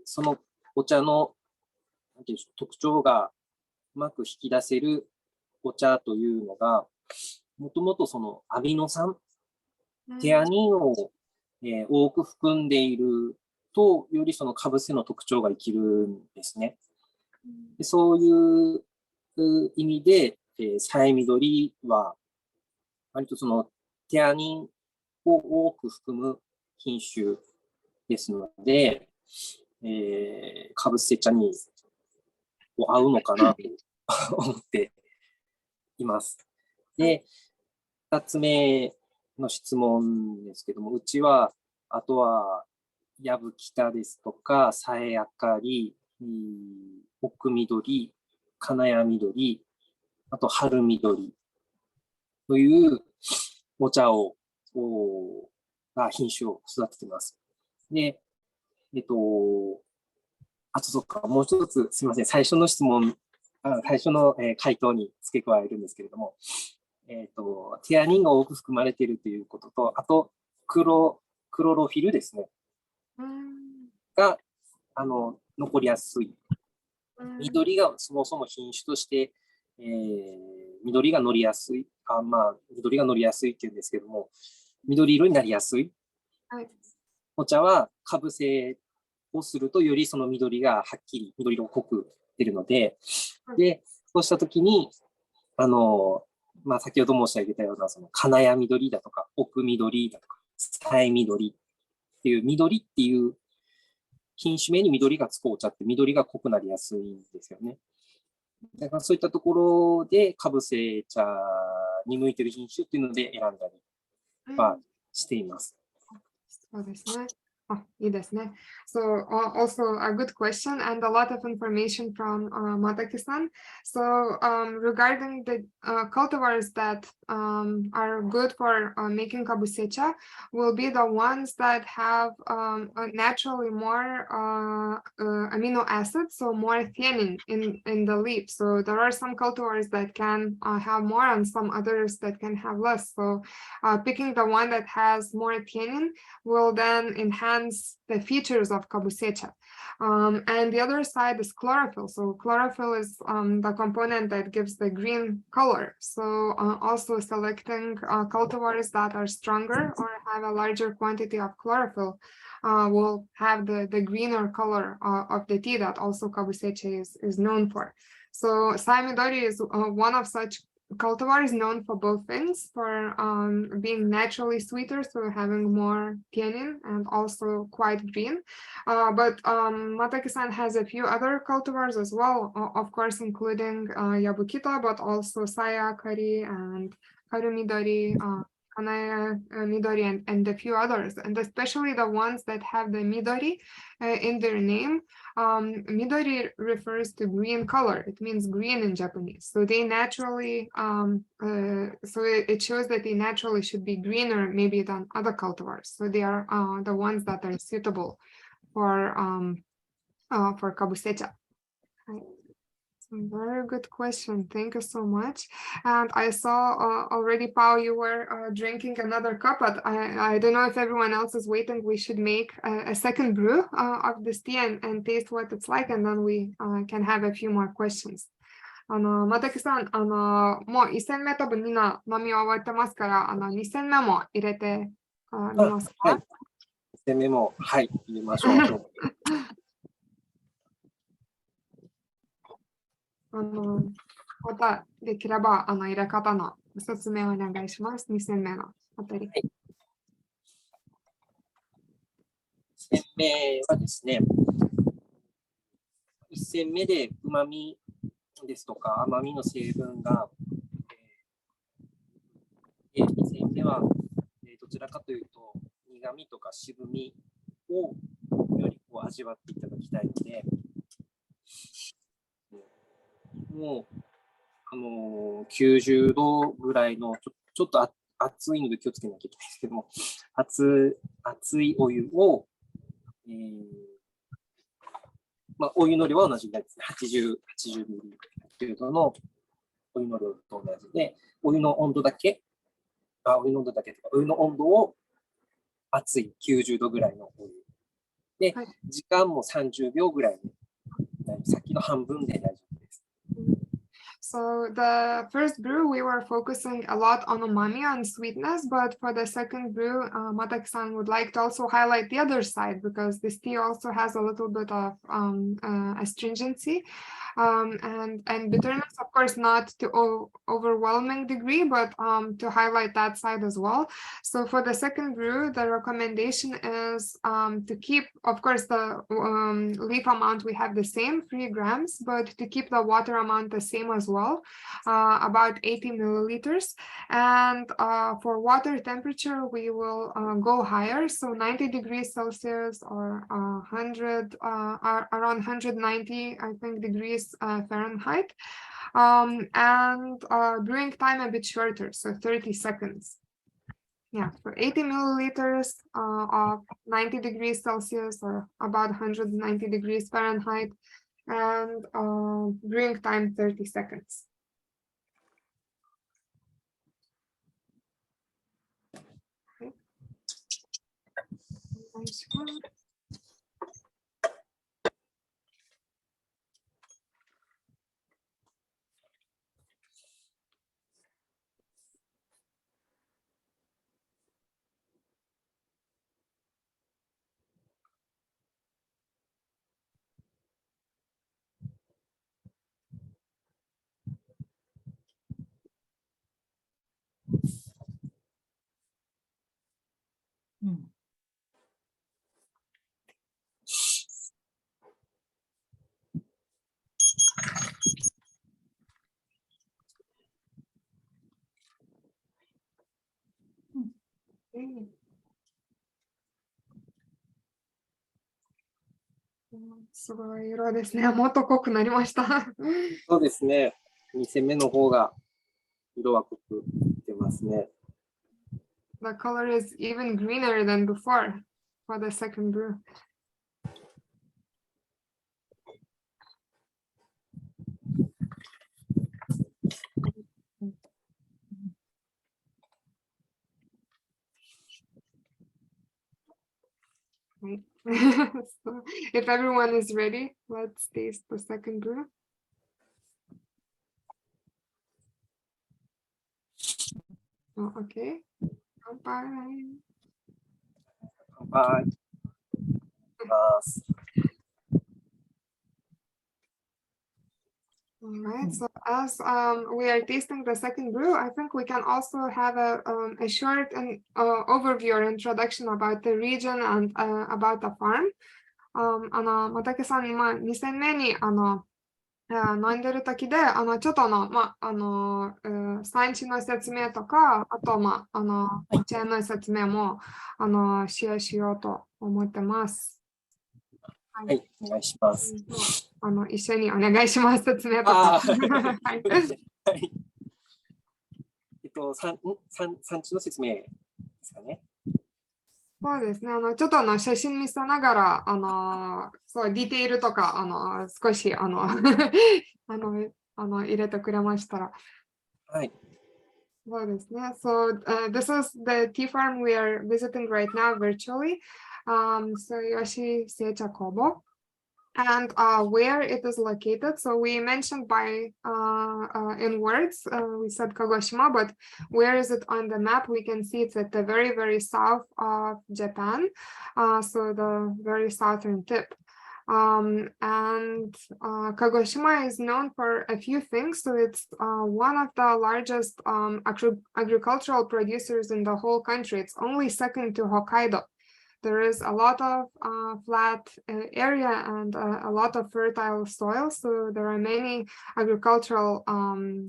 そのお茶のなんていうんでしょう、特徴がうまく引き出せるお茶というのが、もともとそのアミノ酸、テアニンを、多く含んでいると、よりそのかぶせの特徴が生きるんですね。でそういう意味で、サイミドリは、割とそのテアニンを多く含む品種ですので、かぶせ茶に合うのかなと思っています。で、2つ目の質問ですけども、うちは、あとは、やぶきたですとか、さえあかり、奥緑、金谷緑、あと春緑というお茶を、品種を育てています。で、そうか、もう一つ、すみません、最初の質問、最初の回答に付け加えるんですけれども、テアニンが多く含まれているということと、あと、クロロフィルですね、が、残りやすい。緑がそもそも品種として、緑が乗りやすい、緑が乗りやすいっていうんですけども、緑色になりやすい。お茶はかぶせをするとよりその緑がはっきり緑色濃く出るので、で、そうしたときに、先ほど申し上げたような、その金谷緑だとか、奥緑だとか、さえ緑っていう、緑っていう品種名に緑がつくお茶って緑が濃くなりやすいんですよね。だからそういったところで、かぶせ茶に向いている品種っていうので選んだりはしています。そうですね。いいですね。So also a good question and a lot of information from Mataki-san. So regarding the cultivars that are good for making kabusecha will be the ones that have naturally more amino acids, so more theanine in the leaf. So there are some cultivars that can have more and some others that can have less. So picking the one that has more theanine will then enhance the features of kabusecha. And the other side is chlorophyll. So chlorophyll is the component that gives the green color. So also selecting cultivars that are stronger or have a larger quantity of chlorophyll will have the greener color of the tea that also kabusecha is known for. So Saimidori is one of such cultivar is known for both things, for being naturally sweeter, so having more tannin and also quite green. But Mataki-san has a few other cultivars as well, of course, including Yabukita, but also Saya Kari and Karumidori, Kanaya Midori, and a few others, and especially the ones that have the Midori in their name. Midori refers to green color. It means green in Japanese. So they naturally, so it shows that they naturally should be greener maybe than other cultivars. So they are the ones that are suitable for kabusecha. Very good question. Thank you so much. And I saw already, Pao, you were drinking another cup, but I don't know if everyone else is waiting. We should make a second brew of this tea and taste what it's like, and then we can have a few more questions. またきさん、もう1戦目多分みんな飲み終わってますから、2戦目も入れてみますか？はい。2戦目も、はい、入れましょう。またできれば入れ方の説明をお願いします。2戦目のあたり。はい、2戦目はですね、1戦目でうまみですとか甘みの成分が、2戦目は、どちらかというと苦みとか渋みをより味わっていただきたいので、もう90度ぐらいのちょっと熱いので気をつけなきゃいけないですけども、熱いお湯を、お湯の量は同じぐらいですね。80ミリのお湯の量と同じで、お湯の温度だけとか、お湯の温度を熱い90度ぐらいのお湯で、はい、時間も30秒ぐらいで、さっきの半分で大丈夫です。So the first brew, we were focusing a lot on umami and sweetness, but for the second brew, Mataki-san would like to also highlight the other side because this tea also has a little bit of astringency. and bitterness, of course, not to overwhelming degree, but to highlight that side as well. So for the second brew, the recommendation is to keep, of course, the leaf amount we have the same, 3 grams, but to keep the water amount the same as well, about 80 milliliters. And for water temperature, we will go higher, so 90 degrees Celsius or 100, around 190, I think, degrees Fahrenheit. And brewing time a bit shorter, so 30 seconds. Yeah, for 80 milliliters of 90 degrees Celsius or about 190 degrees Fahrenheit, and brewing time 30 seconds. Okay. Nice one. Mm. Okay.すごい色ですね。もっと濃くなりました。そうですね。2戦目の方が色は濃く出ますね。The color is even greener than before for the second brew. Right. So if everyone is ready, let's taste the second brew. Oh, okay. Bye. はい。ます。All right, so as we are tasting the second brew, I think we can also have a short overview or introduction about the region and about the farm. 又さん、2戦目に飲んでる時で、ちょっと産地の説明とか、あと、チェーンの説明も、シェアしようと思ってます。はい、お願いします。一緒にお願いします、説明とか。はい。産地の説明ですかね。そうですね。ちょっと写真見せながら、そう、ディテールとか、少し、入れてくれましたら。はい。そうですね。So, this is the tea farm we are visiting right now virtually. So, Yoshi Seicha Kobo. And where it is located, so we mentioned by in words, we said Kagoshima, but where is it on the map? We can see it's at the very, very south of Japan, so the very southern tip. And Kagoshima is known for a few things. So it's one of the largest agricultural producers in the whole country. It's only second to Hokkaido. There is a lot of flat area and a lot of fertile soil, so there are many agricultural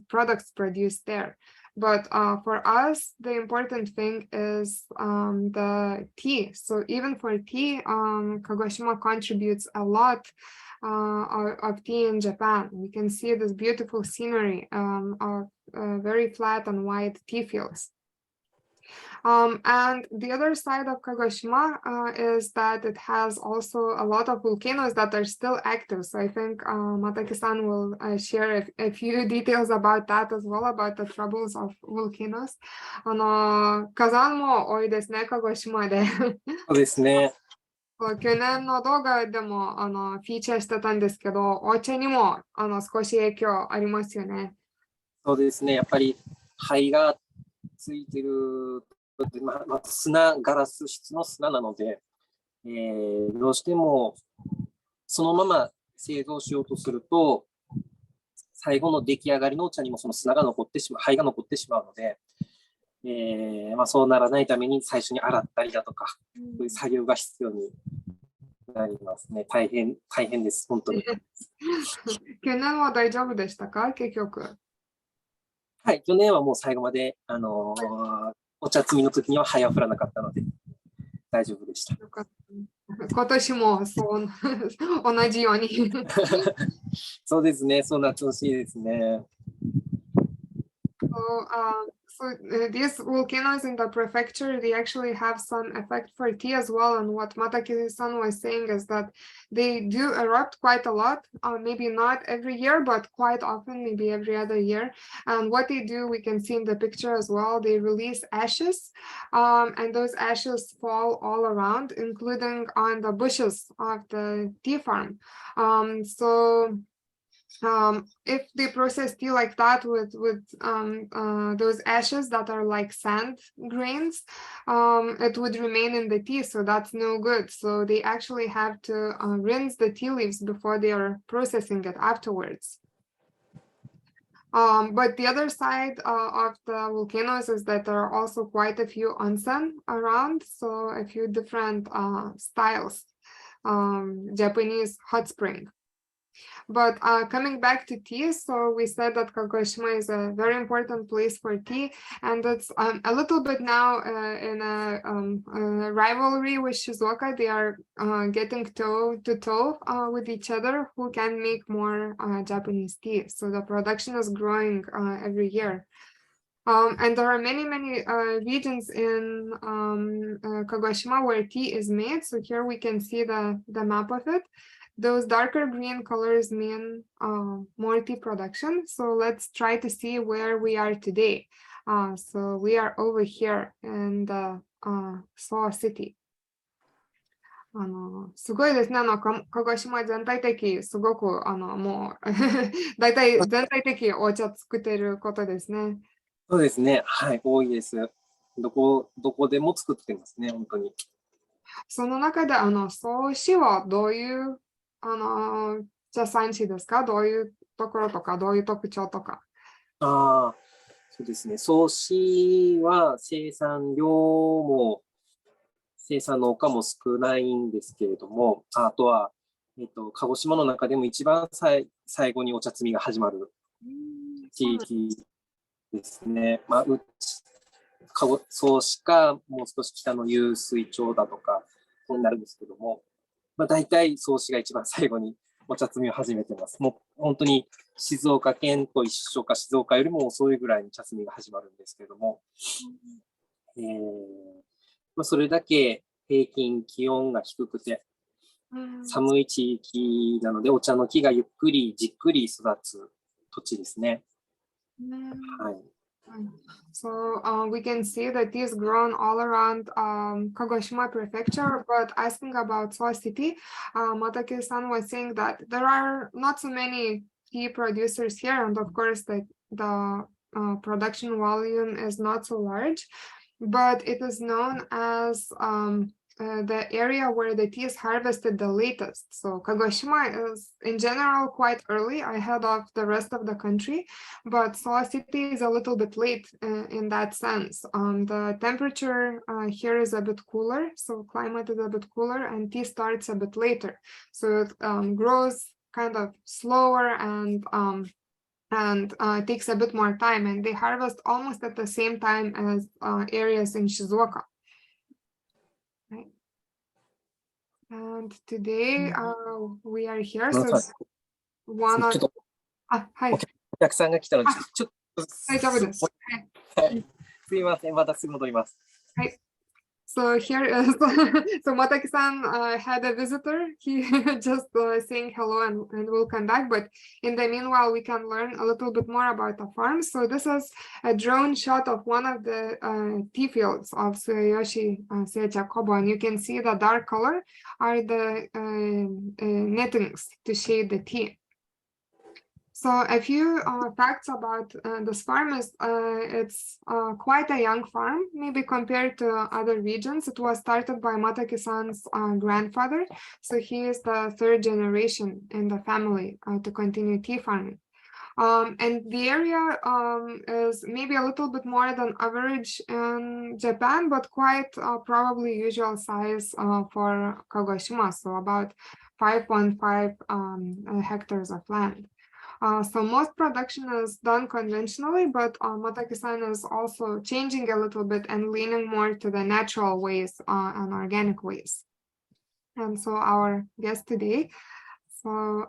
products produced there. But for us, the important thing is the tea. So even for tea, Kagoshima contributes a lot of tea in Japan. We can see this beautiful scenery of very flat and wide tea fields. And the other side of Kagoshima is that it has also a lot of volcanoes that are still active. So I think Mataki-san will share a few details about that as well, about the troubles of volcanoes. 火山も多いですね、鹿児島で。そうですね。去年の動画でもフィーチャーしてたんですけど、お茶にも少し影響ありますよね。そうですね。やっぱり灰がついてる。砂、ガラス質の砂なので、どうしてもそのまま製造しようとすると、最後の出来上がりのお茶にもその砂が残ってしまう、灰が残ってしまうので、そうならないために最初に洗ったりだとか、そういう作業が必要になりますね。大変です、本当に。去年は大丈夫でしたか、結局。はい、去年はもう最後まで、お茶摘みの時には灰は降らなかったので、大丈夫でした。よかった。今年もそう同じように。そうですね、そうなってほしいですね。These volcanoes in the prefecture, they actually have some effect for tea as well. And what Mataki-san was saying is that they do erupt quite a lot, maybe not every year, but quite often, maybe every other year. And what they do, we can see in the picture as well, they release ashes, and those ashes fall all around, including on the bushes of the tea farm. If they process tea like that with those ashes that are like sand grains, it would remain in the tea, so that's no good. So they actually have to rinse the tea leaves before they are processing it afterwards. But the other side of the volcanoes is that there are also quite a few onsen around, so a few different styles, Japanese hot spring. But coming back to tea, so we said that Kagoshima is a very important place for tea, and it's a little bit now in a rivalry with Shizuoka. They are getting toe to toe with each other who can make more Japanese tea. So the production is growing every year. And there are many regions in Kagoshima where tea is made. So here we can see the map of it. Those darker green colors mean more tea production. So let's try to see where we are today. So we are over here in the Soa City. すごいですね。鹿児島全体的、すごく、もう、大体全体的お茶作っていることですね。そうですね。はい、多いです。どこでも作ってますね、本当に。その中で、総市はどういう茶産地ですか？どういうところとか、どういう特徴とか。そうですね。総市は生産農家も少ないんですけれども、あとは、鹿児島の中でも一番最後にお茶摘みが始まる地域ですね。総市か、もう少し北の湧水町だとか、そうなるんですけども、大体総市が一番最後にお茶摘みを始めてます。もう本当に静岡県と一緒か、静岡よりも遅いぐらいに茶摘みが始まるんですけども、それだけ平均気温が低くて、寒い地域なので、お茶の木がゆっくりじっくり育つ土地ですね。はい。So we can see that tea is grown all around Kagoshima prefecture, but asking about Soa City, Mataki-san was saying that there are not so many tea producers here, and of course the production volume is not so large, but it is known as the area where the tea is harvested the latest. So Kagoshima is in general quite early ahead of the rest of the country, but Soa City is a little bit late in that sense. The temperature here is a bit cooler, so climate is a bit cooler, and tea starts a bit later. So it grows kind of slower and takes a bit more time, and they harvest almost at the same time as areas in Shizuoka. Right. And today we are here. So one of はい。お客さんが来たので、ちょっと大丈夫です。はい。すいません、またすぐ戻ります。はい。So here is, so Mataki-san had a visitor. He just saying hello and will come back. But in the meanwhile, we can learn a little bit more about the farm. So this is a drone shot of one of the tea fields of Tsuyoshi Seicha Kobo. And you can see the dark color are the nettings to shade the tea. So a few facts about this farm is it's quite a young farm, maybe compared to other regions. It was started by Mataki-san's grandfather, so he is the third generation in the family to continue tea farming. And the area is maybe a little bit more than average in Japan, but quite probably usual size for Kagoshima, so about 5.5 hectares of land. So most production is done conventionally, but Mataki-san is also changing a little bit and leaning more to the natural ways and organic ways. And so our guest today, so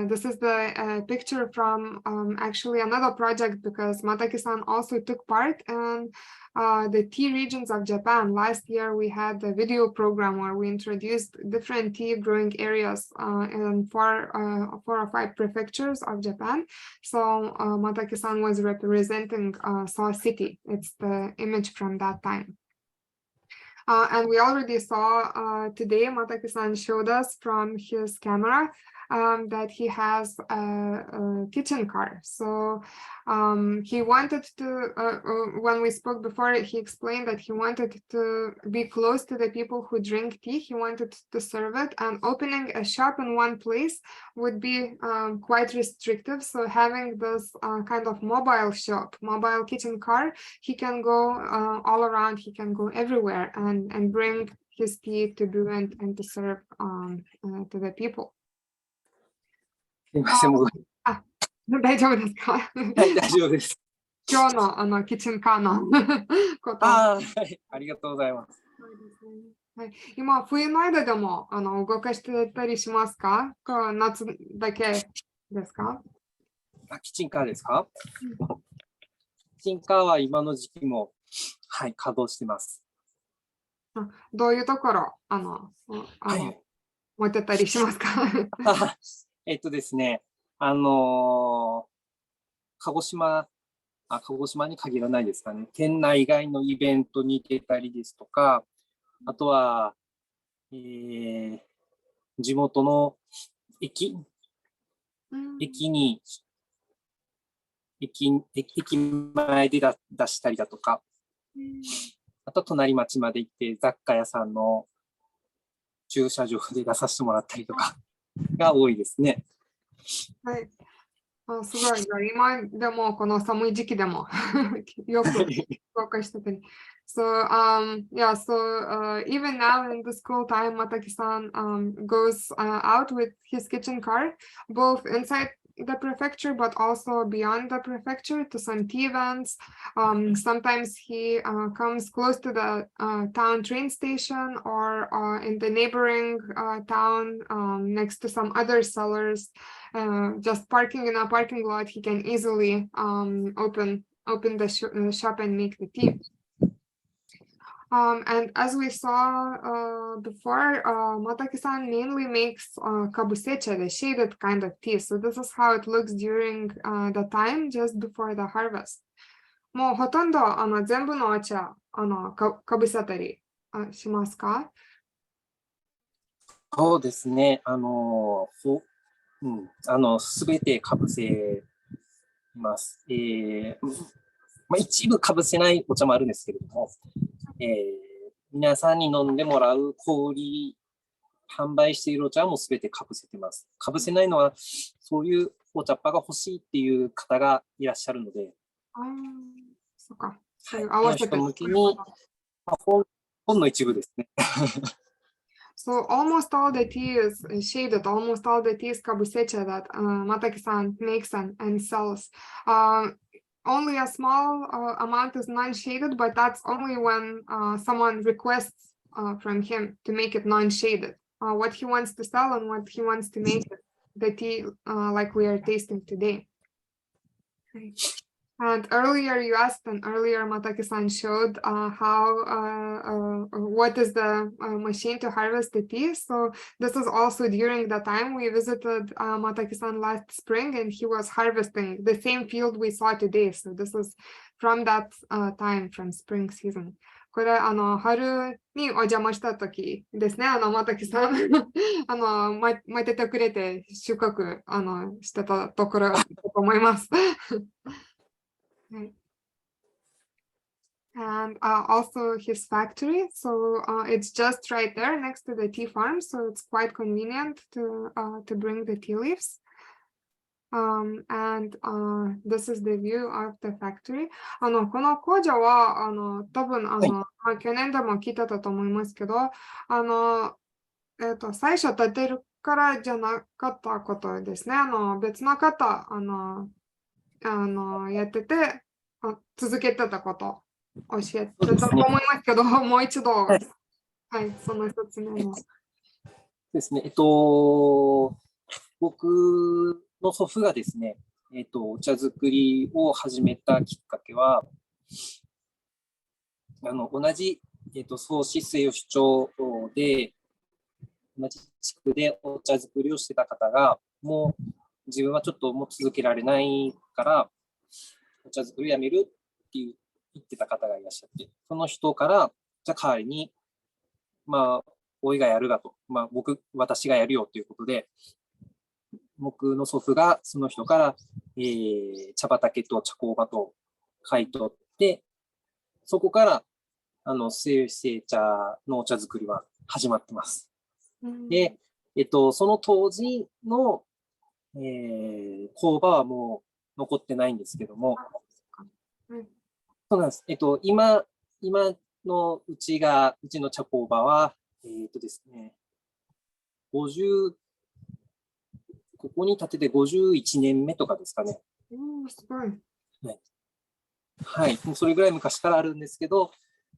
this is the picture from actually another project, because Mataki-san also took part in the tea regions of Japan. Last year we had the video program where we introduced different tea growing areas in 4 or 5 prefectures of Japan. So Mataki-san was representing Seoul City. It's the image from that time. And we already saw today, Mataki-san showed us from his camera that he has a kitchen car. So he wanted to, when we spoke before, he explained that he wanted to be close to the people who drink tea. He wanted to serve it, and opening a shop in one place would be quite restrictive. So having this kind of mobile shop, mobile kitchen car, he can go all around, he can go everywhere and bring his tea to brew and to serve to the people. すみません、もう大丈夫ですか？はい、大丈夫です。今日のキッチンカーのこと。はい、ありがとうございます。はい、今、冬の間でも動かしてたりしますか？夏だけですか？キッチンカーですか？キッチンカーは今の時期も、はい、稼働してます。どういうところ持ってたりしますか？ですね、鹿児島に限らないですかね。県内外のイベントに出たりですとか、あとは、地元の駅前で出したりだとか、あと隣町まで行って雑貨屋さんの駐車場で出させてもらったりとかが多いですね。はい。すごい。今でもこの寒い時期でもよく紹介してたり。So yeah, so even now in the school time, Mataki-san goes out with his kitchen car, both inside the prefecture, but also beyond the prefecture to some tea events. Sometimes he comes close to the town train station or in the neighboring town next to some other sellers. Just parking in a parking lot, he can easily open the shop and make the tea. And as we saw before, Mataki-san mainly makes kabusecha, the shaded kind of tea. So this is how it looks during the time just before the harvest. もうほとんど全部のお茶かぶせたりしますか？そうですね。すべてかぶせます。一部かぶせないお茶もあるんですけれども、皆さんに飲んでもらう小売り販売しているお茶はもうすべてかぶせてます。かぶせないのはそういうお茶っ葉が欲しいっていう方がいらっしゃるので、そうか。合わせて向けにほんの一部ですね。So almost all the tea is shaded, almost all the tea is kabusecha that Mataki-san makes and sells. Only a small amount is non-shaded, but that's only when someone requests from him to make it non-shaded. What he wants to sell and what he wants to make the tea like we are tasting today. Okay. And earlier you asked, and earlier Mataki-san showed what is the machine to harvest the tea. So this is also during the time we visited Mataki-san last spring, and he was harvesting the same field we saw today. So this is from that time, from spring season. これ春にお邪魔した時ですね。Mataki-san 待っててくれて収穫してたところだと思います。And also his factory, so it's just right there next to the tea farm, so it's quite convenient to bring the tea leaves. And this is the view of the factory. この工場は、多分、去年でも聞いてたと思いますけど、最初建てるからじゃなかったことですね。別の方、やってて、続けてたこと教えてたと思いますけど、もう一度、はい、その説明も。ですね。僕の祖父がですね、お茶作りを始めたきっかけは、同じ、創始末吉町で、同じ地区でお茶作りをしてた方が、もう自分はちょっともう続けられないから、お茶作りをやめるって言ってた方がいらっしゃって、その人から、じゃあ代わりに、まあ、おいがやるがと、まあ、私がやるよということで、僕の祖父がその人から、茶畑と茶工場と買い取って、そこから、末吉製茶のお茶作りは始まってます。で、その当時の、工場はもう残ってないんですけども、そうなんです。今のうちの茶工場は、ですね、ここに建てて51年目とかですかね。すごい。はい。それぐらい昔からあるんですけど、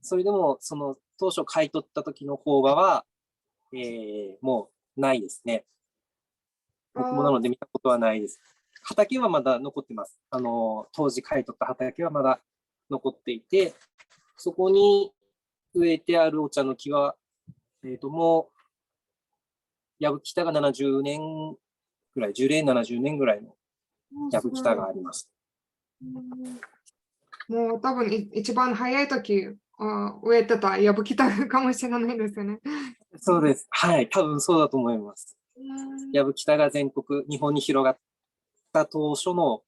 それでも、その当初買い取った時の工場は、もうないですね。僕もなので見たことはないです。畑はまだ残ってます。当時買い取った畑はまだ残っていて、そこに植えてあるお茶の木は、もう、藪北が70年ぐらい、樹齢70年ぐらいの藪北があります。もう多分一番早い時植えてた藪北かもしれないですよね。そうです。はい、多分そうだと思います。藪北が日本に広がった当初の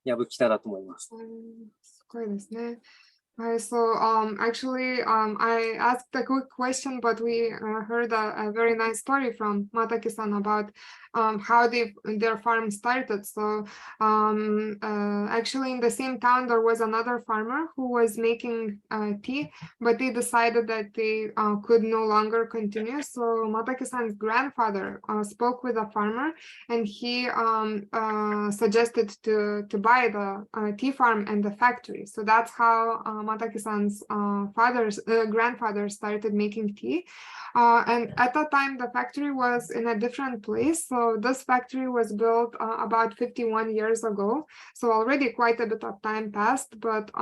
藪北だと思います。すごいですね。So actually, I asked a quick question, but we heard a very nice story from Mataki-san about how their farm started. So actually, in the same town, there was another farmer who was making tea, but they decided that they could no longer continue. So Mataki-san's grandfather spoke with a farmer, and he suggested to buy the tea farm and the factory. So that's how Mataki-san's grandfather started making tea. And at that time, the factory was in a different place. So this factory was built about 51 years ago. So already quite a bit of time passed, but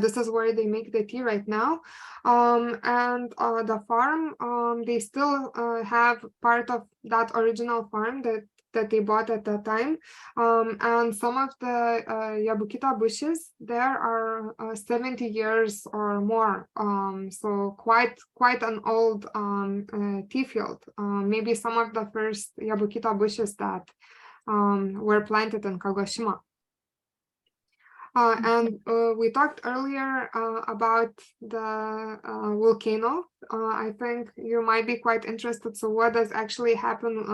this is where they make the tea right now. And the farm, they still have part of that original farm that they bought at that time. And some of the Yabukita bushes there are 70 years or more. So quite an old tea field. Maybe some of the first Yabukita bushes that were planted in Kagoshima. And we talked earlier about the volcano. I think you might be quite interested. So what does actually happen?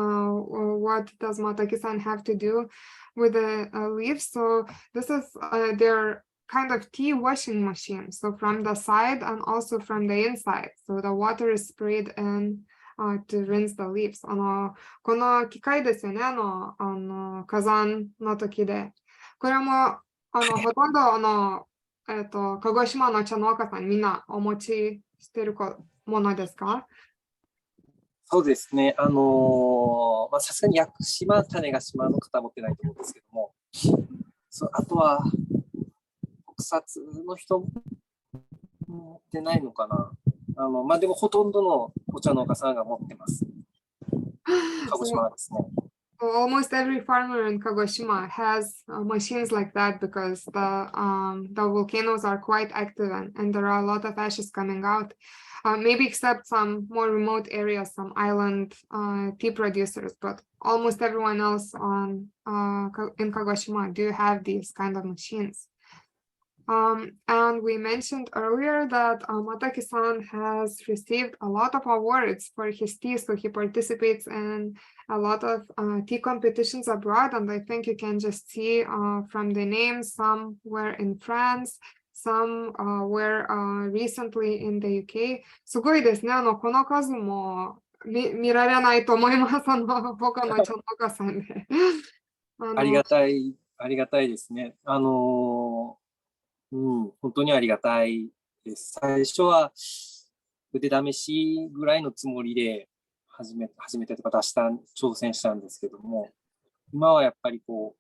What does Mataki-san have to do with the leaves? So this is their kind of tea washing machine. So from the side and also from the inside. So the water is sprayed in to rinse the leaves. この機械ですよね。火山の時で。これもほとんど鹿児島の茶農家さんみんなお持ちしてるものですか？そうですね。さすがに屋久島、種子島の方は持ってないと思うんですけども、あとは草津の人持ってないのかな。でもほとんどのお茶農家さんが持ってます。鹿児島はですね。Almost every farmer in Kagoshima has machines like that because the volcanoes are quite active and there are a lot of ashes coming out. Maybe except some more remote areas, some island tea producers, but almost everyone else in Kagoshima do have these kind of machines. And we mentioned earlier that Mataki-san has received a lot of awards for his tea, so he participates in a lot of tea competitions abroad, and I think you can just see from the names, some were in France, some were recently in the UK. すごいですね。この数も見られないと思います。他の茶農家さんで。ありがたいですね。本当にありがたいです。最初は腕試しぐらいのつもりで初めてとか挑戦したんですけども、今はやっぱりこ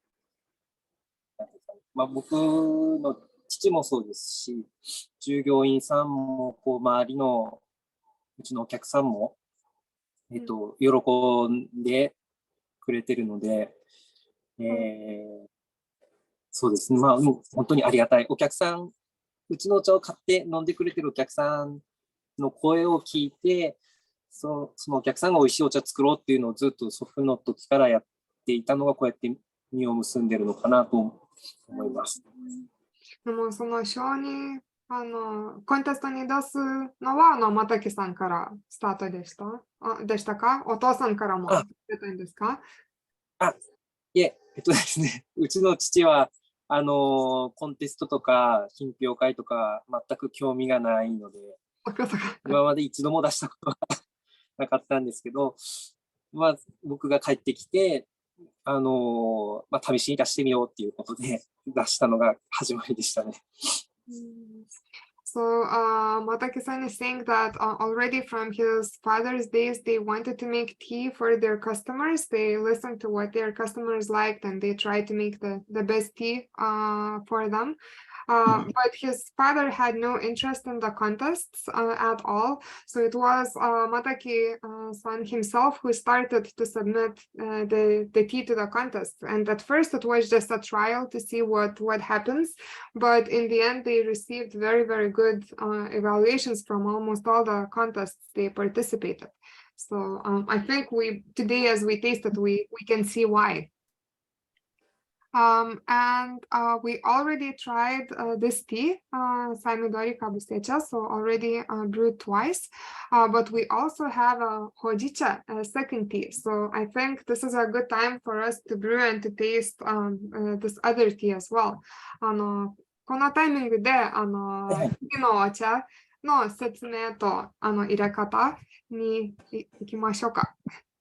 う、なんていうか、僕の父もそうですし、従業員さんもこう周りのうちのお客さんも、喜んでくれてるので、そうですね。もう本当にありがたい。お客さん、うちのお茶を買って飲んでくれてるお客さんの声を聞いて、そのお客さんが美味しいお茶作ろうっていうのをずっと祖父の時からやっていたのがこうやって実を結んでるのかなと思います。でもその賞にコンテストに出すのは又木さんからスタートでしたか？お父さんからも出たんですか？いえ、ですね、うちの父はコンテストとか品評会とか全く興味がないので、今まで一度も出したことはなかったんですけど、僕が帰ってきて、試しに出してみようっていうことで出したのが始まりでしたね。So Mataki-san is saying that already from his father's days, they wanted to make tea for their customers. They listened to what their customers liked and they tried to make the best tea for them. But his father had no interest in the contests at all. So it was Mataki-san himself who started to submit the tea to the contest. And at first it was just a trial to see what happens. But in the end, they received very, very good evaluations from almost all the contests they participated. So I think today as we tasted, we can see why. And we already tried this tea, Saimidori Kabusecha, so already brewed twice, but we also have a hojicha, a second tea. So I think this is a good time for us to brew and to taste this other tea as well. このタイミングで次のお茶の説明と入れ方に行きましょうか。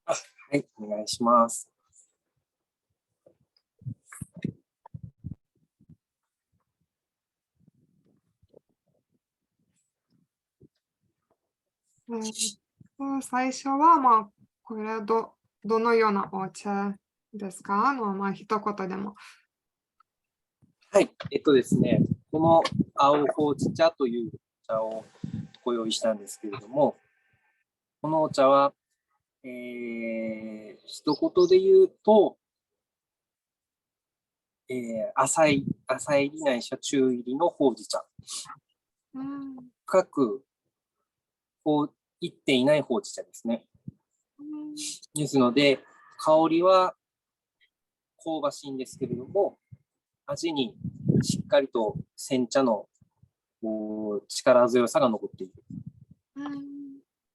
はい、お願いします。最初はこれどのようなお茶ですか？一言でも。はい、ですね、この青ほうじ茶というお茶をご用意したんですけれども、このお茶は、一言で言うと、浅い入りないしは中入りのほうじ茶。深くこういっていないほうじ茶ですね。ですので、香りは香ばしいんですけれども、味にしっかりと煎茶の力強さが残っている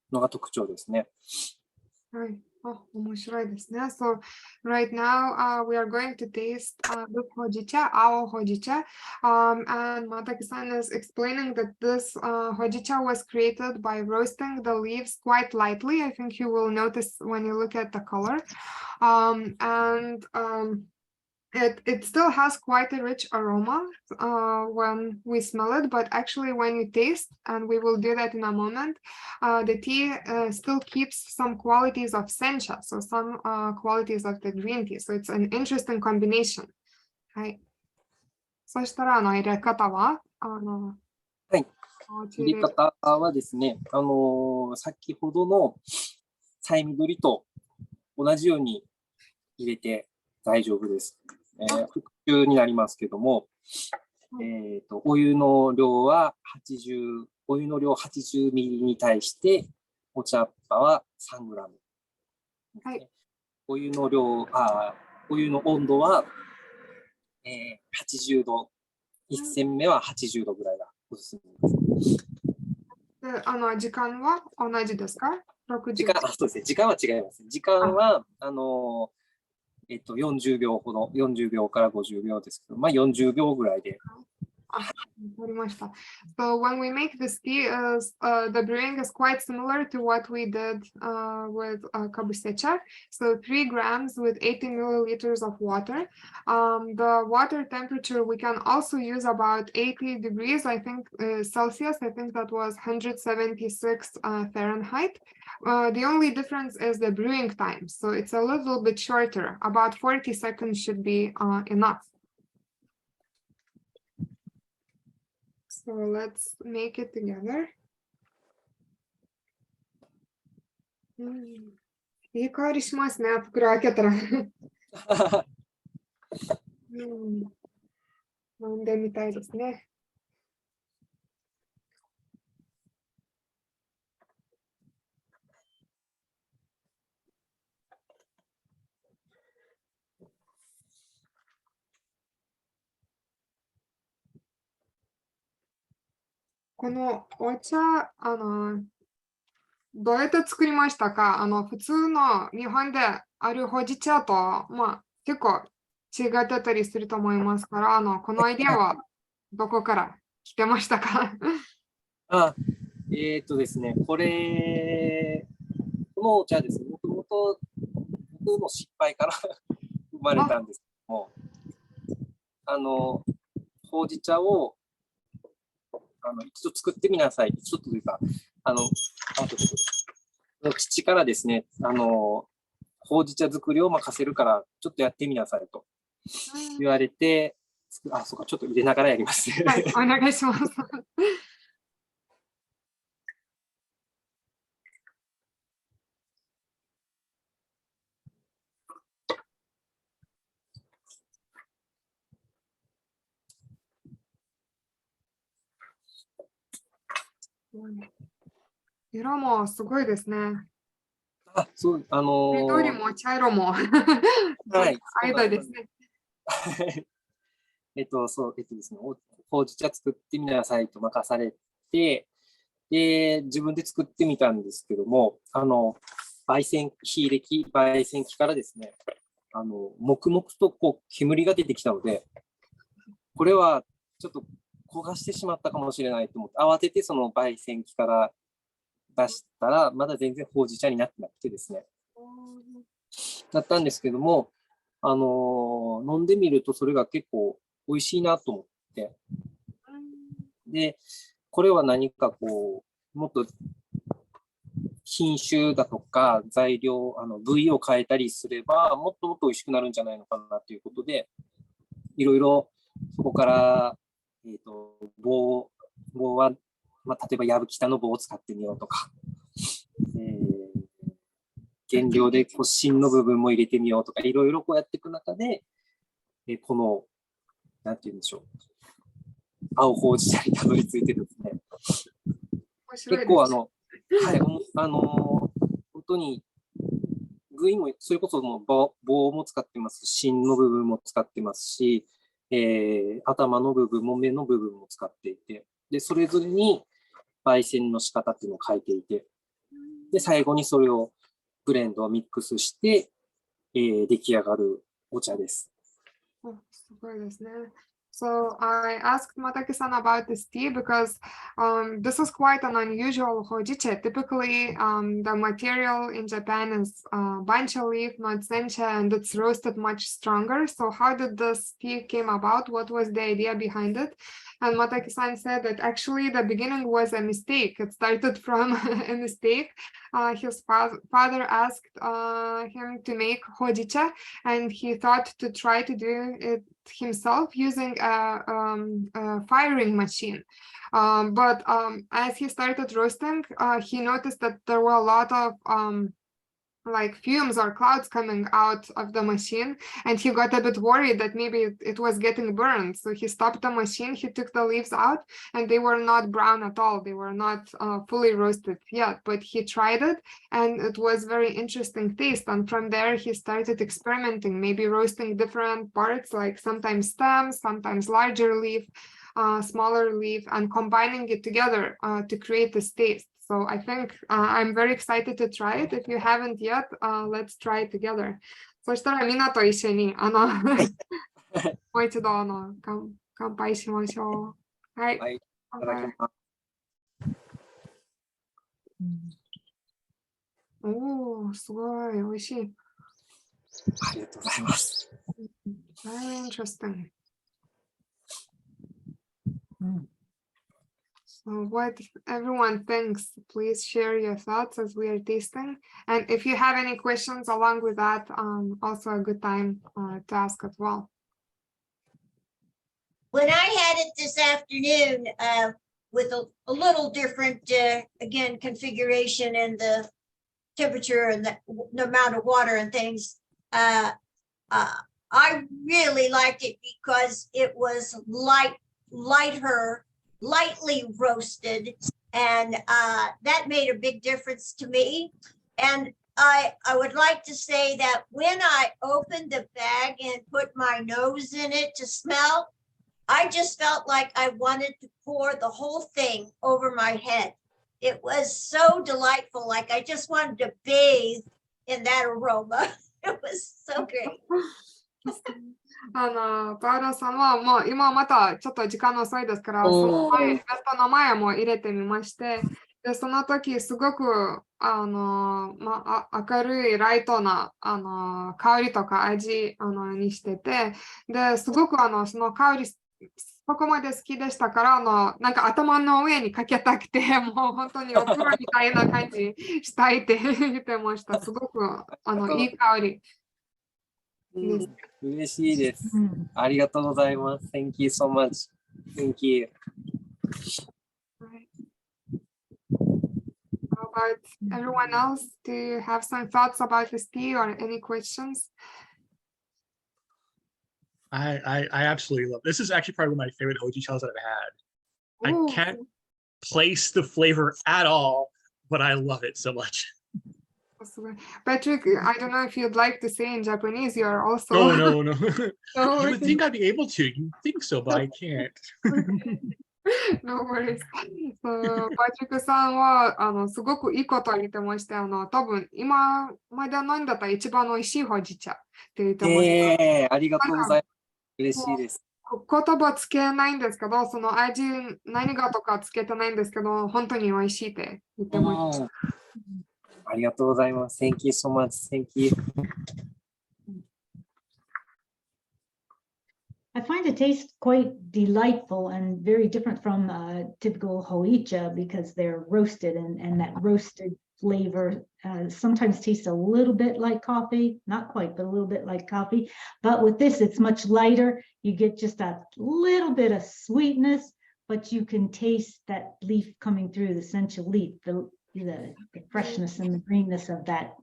のが特徴ですね。はい。面白いですね。So right now we are going to taste the hojicha, our hojicha, and Mataki-san is explaining that this hojicha was created by roasting the leaves quite lightly. I think you will notice when you look at the color, It still has quite a rich aroma when we smell it, but actually when you taste, and we will do that in a moment, the tea still keeps some qualities of sencha, so some qualities of the green tea. So it's an interesting combination. はい。そしたら入れ方ははい。入れ方はですね、先ほどのさい緑と同じように入れて大丈夫です。復習になりますけども、お湯の量80ミリに対してお茶っ葉は3グラム。はい。お湯の温度は、80度1煎目は80度ぐらいがおすすめです。で、時間は同じですか？時間、そうですね。時間は違います。時間は、40秒ほど、40秒から50秒ですけど、まあ40秒ぐらいで。So when we make this tea, the brewing is quite similar to what we did with kabusecha. So 3 grams with 80 milliliters of water. The water temperature, we can also use about 80 degrees, I think, Celsius. I think that was 176 Fahrenheit. The only difference is the brewing time. So it's a little bit shorter. About 40 seconds should be enough. So let's make it together. いい香りしますね、袋開けたら。飲んでみたいですね。このお茶、どうやって作りましたか？普通の日本であるほうじ茶と、まあ、結構違ってたりすると思いますから、このアイディアはどこから来てましたか？ですね、このお茶ですね、もともと僕の失敗から生まれたんですけども、ほうじ茶を一度作ってみなさい。ちょっとというか、父からですね、ほうじ茶作りを任せるから、ちょっとやってみなさいと言われて、そうか、ちょっと入れながらやりますね。はい、お願いします。色もすごいですね。そう、緑も茶色も。はい。間ですね。ですね、ほうじ茶作ってみなさいと任されて、で、自分で作ってみたんですけども、焙煎機からですね、黙々とこう煙が出てきたので、これはちょっと焦がしてしまったかもしれないと思って、慌ててその焙煎機から出したら、まだ全然ほうじ茶になってなくてですね、だったんですけども、飲んでみるとそれが結構美味しいなと思って、で、これは何かこう、もっと品種だとか材料、部位を変えたりすれば、もっともっと美味しくなるんじゃないのかなということで、いろいろそこから、棒は、まあ、例えば矢吹田の棒を使ってみようとか、原料でこう芯の部分も入れてみようとか、いろいろこうやっていく中で、この、なんて言うんでしょう、青ほうじ茶にたどり着いてですね、結構はい、本当に部位もそれこそもう棒も使ってますし、芯の部分も使ってますし、頭の部分も目の部分も使っていて、でそれぞれに焙煎の仕方っていうのを書いていて、で最後にそれをブレンドをミックスして、出来上がるお茶です。すごいですね。So I asked Mataki-san about this tea because this is quite an unusual hojicha. Typically, the material in Japan is bancha leaf, not sencha, and it's roasted much stronger. So how did this tea came about? What was the idea behind it? And Mataki-san said that actually the beginning was a mistake. It started from a mistake. His father asked him to make hojicha, and he thought to try to do it himself using a firing machine. But as he started roasting, he noticed that there were a lot of like fumes or clouds coming out of the machine, and he got a bit worried that maybe it was getting burned. So he stopped the machine, he took the leaves out, and they were not brown at all. They were not fully roasted yet, but he tried it, and it was very interesting taste. And from there, he started experimenting, maybe roasting different parts, like sometimes stems, sometimes larger leaf. smaller leaf and combining it together to create this taste. So I think I'm very excited to try it. If you haven't yet, let's try it together. そしたらみんなと一緒にもう一度乾杯しましょう。はい。はい、いただきます。おー、すごい美味しい。ありがとうございます。Very interesting. So what everyone thinks, please share your thoughts as we are tasting. And if you have any questions along with that, also a good time to ask as well. When I had it this afternoon, with a little different, again, configuration and the temperature and the amount of water and things, I really liked it because it was lightly roasted, and that made a big difference to me. And I would like to say that when I opened the bag and put my nose in it to smell, I just felt like I wanted to pour the whole thing over my head. It was so delightful. Like I just wanted to bathe in that aroma. It was so great. パウロさんはもう今またちょっと時間遅いですから、その前、ベッドの前も入れてみまして、で、その時すごく明るいライトな香りとか味にしてて、で、すごくその香りそこまで好きでしたからなんか頭の上にかけたくて、もう本当にお風呂みたいな感じしたいって言ってました。すごくいい香り。嬉しいです。ありがとうございます。Thank you so much. Thank you. How about everyone else? Do you have some thoughts about this tea or any questions? I absolutely love this. Is actually probably one of my favorite hojichas that I've had. Ooh. I can't place the flavor at all, but I love it so much. Patrick, I don't know if you'd like to say in Japanese, you're also... Oh, no. No, You would think I'd be able to. You think so, but I can't. No worries. パチクさんはすごくいいこと言ってまして、多分今まで飲んだら一番おいしいほうじ茶って言ってました。ありがとうございます。嬉しいです。言葉つけないんですけど、その味何がとかつけてないんですけど、本当においしいって言ってました。ありがとうございます。Thank you so much. Thank you. I find it tastes quite delightful and very different from typical hoicha because they're roasted and that roasted flavor sometimes tastes a little bit like coffee, not quite, but a little bit like coffee. But with this, it's much lighter. You get just a little bit of sweetness, but you can taste that leaf coming through, the essential leaf, the freshness and the greenness of that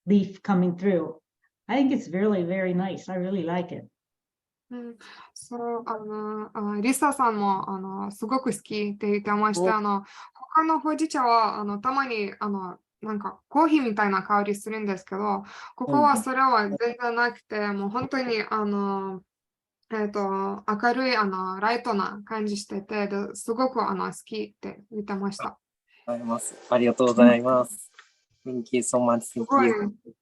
leaf coming through. I think it's really, very nice. I really like it. そう、リサさんもすごく好きって言ってまして、他のほうじ茶はたまになんかコーヒーみたいな香りするんですけど、ここはそれは全然なくて、もう本当に明るいライトな感じしてて、ですごく好きって言ってました。ありがとうございます。Thank you so much. Thank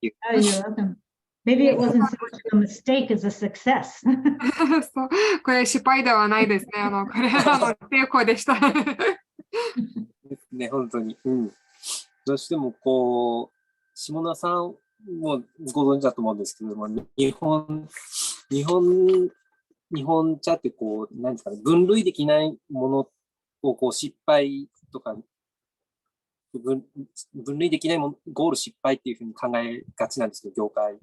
you. Oh, you're welcome. Maybe it wasn't so much a mistake as a success. そう、これ失敗ではないですね。これ成功でした。ですね、本当に。どうしてもこう、下田さんもご存知だと思うんですけども、日本茶ってこう、何ですかね、分類できないものをこう失敗とか、分類できないもの、ゴール失敗っていうふうに考えがちなんですけど、業界。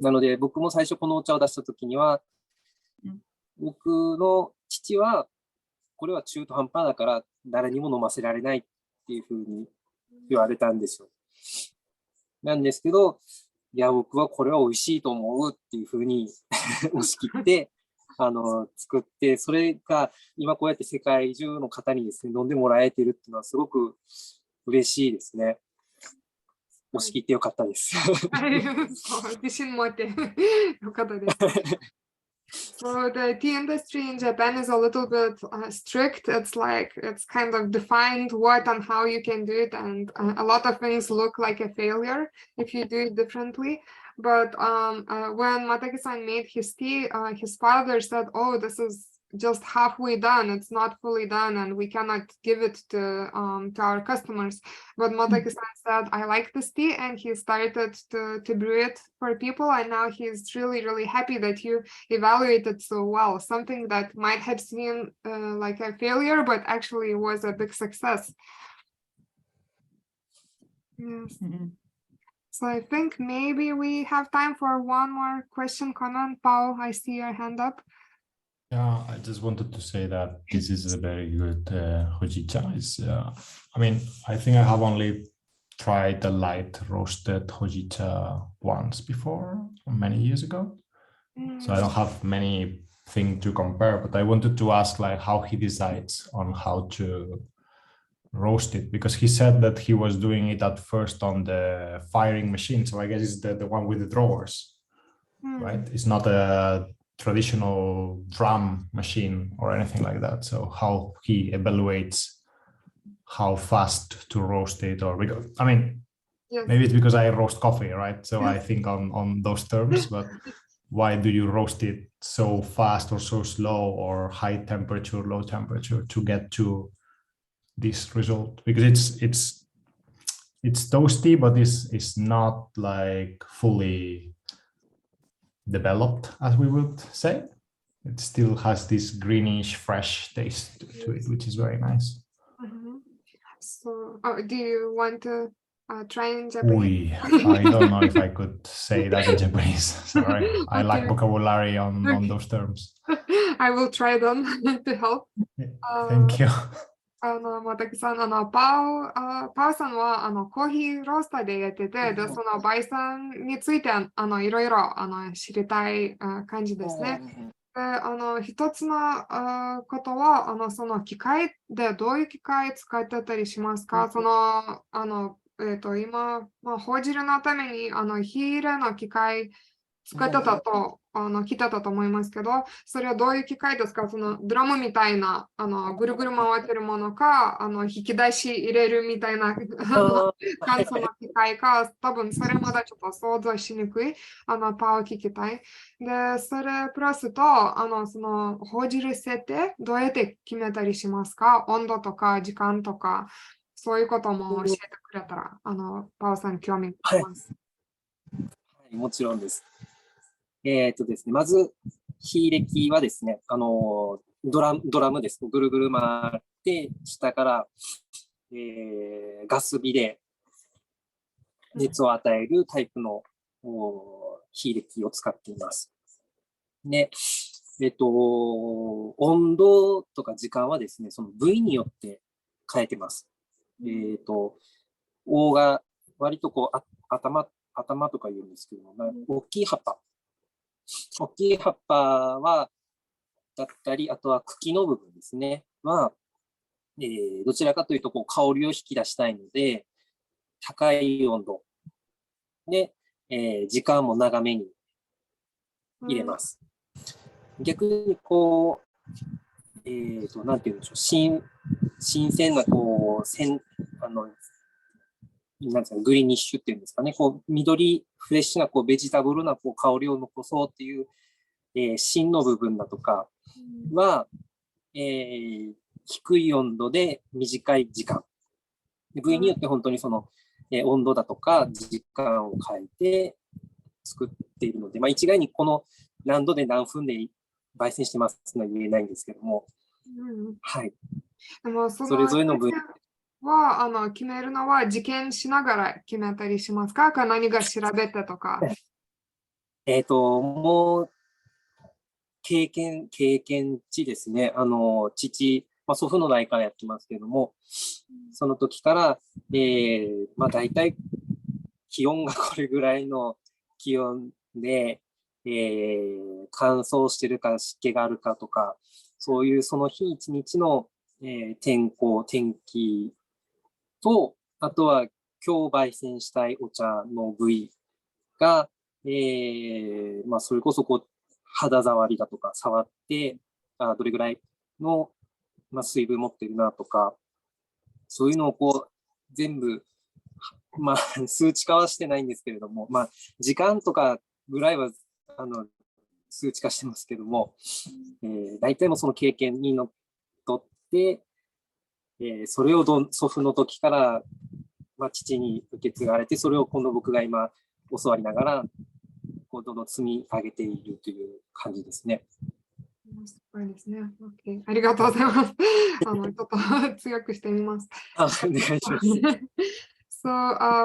なので、僕も最初このお茶を出したときには、僕の父は、これは中途半端だから誰にも飲ませられないっていうふうに言われたんですよ。なんですけど、いや、僕はこれは美味しいと思うっていうふうに押し切って、作って、それが今こうやって世界中の方にですね、飲んでもらえてるっていうのはすごく嬉しいですね。押し切ってよかったです。自信持ってよかったです。So the tea industry in Japan is a little bit strict. It's like it's kind of defined what and how you can do it, and a lot of things look like a failure if you do it differently. But when Mataki-san made his tea, his father said, "Oh, this is just halfway done. It's not fully done, and we cannot give it to our customers." But Mataki-san said, "I like this tea," and he started to brew it for people. And now he's really happy that you evaluated so well, something that might have seemed like a failure, but actually was a big success. Yes. So I think maybe we have time for one more question, comment. Paul, I see your hand up. Yeah, I just wanted to say that this is a very good hojicha. I mean, I think I have only tried the light roasted hojicha once before, many years ago. So I don't have many things to compare, but I wanted to ask like how he decides on how to roast it, because he said that he was doing it at first on the firing machine. So I guess it's the one with the drawers, right? It's not a traditional drum machine or anything like that. So how he evaluates how fast to roast it, or because I mean, maybe it's because I roast coffee, right? So I think on those terms, but why do you roast it so fast or so slow, or high temperature, low temperature, to get to this result? Because it's toasty, but it's not like fully developed, as we would say. It still has this greenish, fresh taste to it, which is very nice. So, do you want to try in Japanese? I don't know if I could say that in Japanese. Sorry, I lack vocabulary on those terms. I will try them to help. Thank you. 松さん、パウさんは、コーヒーロースターでやってて、で、その焙煎について、いろいろ、知りたい感じですね。で、一つのことは、その機械でどういう機械使ってたりしますか？今、ほうじるのために、火入れの機械使ってたと、聞いてたと思いますけど、それはどういう機械ですか？そのドラムみたいな、ぐるぐる回ってるものか、引き出し入れるみたいな簡素な機械か、多分それまだちょっと想像しにくい、パを聞きたい。で、それプラスと、その、ほうじる設定、どうやって決めたりしますか？温度とか時間とか、そういうことも教えてくれたら、パオさん興味あります。はい、もちろんです。ですね、まず、火入れ機はですね、ドラムですね、ぐるぐる回って、下から、ガス火で熱を与えるタイプの火入れ機を使っています。で、温度とか時間はですね、その部位によって変えてます。大が割とこう頭とか言うんですけども、大きい葉っぱだったり、あとは茎の部分ですね、は、どちらかというとこう香りを引き出したいので、高い温度で、時間も長めに入れます。逆にこう、なんて言うんでしょう、新鮮なこうなんですか、グリーニッシュっていうんですかね、こう緑フレッシュなこうベジタブルなこう香りを残そうっていう、芯の部分だとかは、低い温度で短い時間。部位によって本当にその、温度だとか時間を変えて作っているので、一概にこの何度で何分で焙煎してますのは言えないんですけども、はい。でもそれぞれの部位は決めるのは実験しながら決めたりしますか？何が調べてとか。もう経験値ですね。祖父の代からやってますけども、その時から、大体気温がこれぐらいの気温で、乾燥してるか湿気があるかとか、そういうその日一日の、天気と、あとは今日焙煎したいお茶の部位が、それこそこう肌触りだとか触って、どれぐらいの、水分持ってるなとか、そういうのをこう全部、数値化はしてないんですけれども、時間とかぐらいは数値化してますけども、大体もその経験にのっとって、それを祖父の時から、父に受け継がれて、それを今度僕が今教わりながら、どんどん積み上げているという感じですね。すごいですね。OK。ありがとうございます。ちょっと強くしてみます。お願いします。So,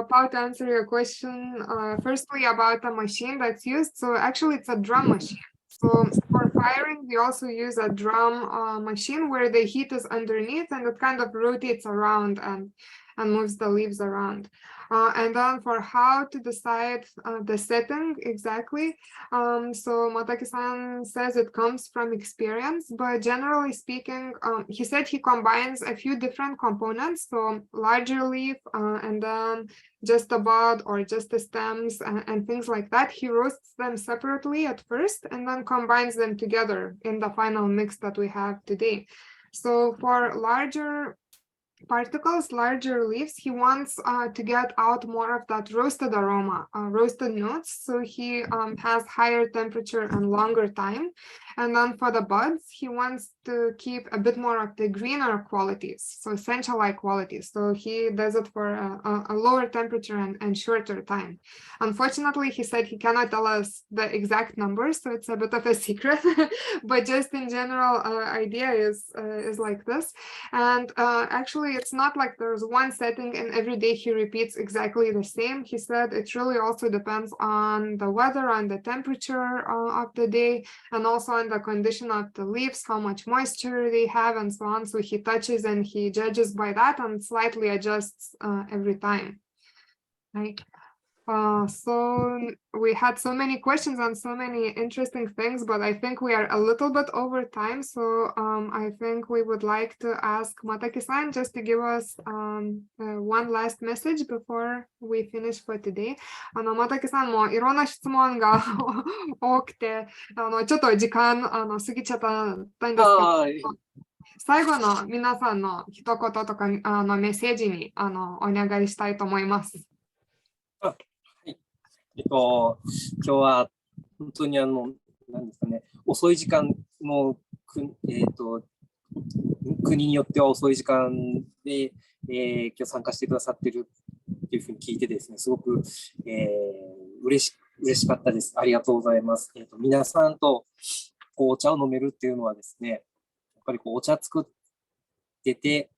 Pao, to answer your question, firstly about a machine that's used. So actually it's a drum machine. So for firing, we also use a drum machine where the heat is underneath and it kind of rotates around and moves the leaves around. And then for how to decide the setting exactly, so Mataki-san says it comes from experience, but generally speaking, he said he combines a few different components, so larger leaf and then just a bud or just the stems and things like that. He roasts them separately at first and then combines them together in the final mix that we have today. So for larger particles, larger leaves, he wants to get out more of that roasted aroma, roasted notes. So he has higher temperature and longer time. And then for the buds, he wants to keep a bit more of the greener qualities, so essential-like qualities. So he does it for a lower temperature and shorter time. Unfortunately, he said he cannot tell us the exact numbers, so it's a bit of a secret. But just in general, idea is like this. And actually, it's not like there's one setting and every day he repeats exactly the same. He said it really also depends on the weather, on the temperature of the day, and also on the condition of the leaves, how much moisture they have, and so on. So he touches and he judges by that and slightly adjusts every time. Right. So we had so many questions and so many interesting things, but I think we are a little bit over time. So I think we would like to ask Mataki-san just to give us one last message before we finish for today. Mataki-san もいろんな質問が多くて、ちょっと時間過ぎちゃったんですけど、最後の皆さんの一言とかメッセージにお願いしたいと思います。今日は本当に何ですかね、遅い時間の国によっては遅い時間で、今日参加してくださってるっていうふうに聞いてですね、すごく、嬉しかったです。ありがとうございます。皆さんとお茶を飲めるっていうのはですね、やっぱりお茶作ってて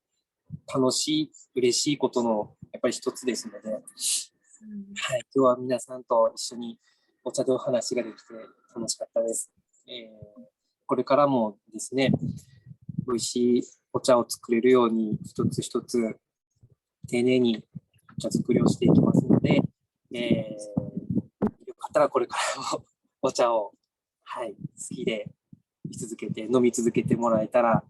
楽しい、嬉しいことのやっぱり一つですので、はい、今日は皆さんと一緒にお茶でお話ができて楽しかったです。これからもですね、美味しいお茶を作れるように一つ一つ丁寧にお茶作りをしていきますので、よかったらこれからもお茶を、はい、好きで居続けて飲み続けてもらえたら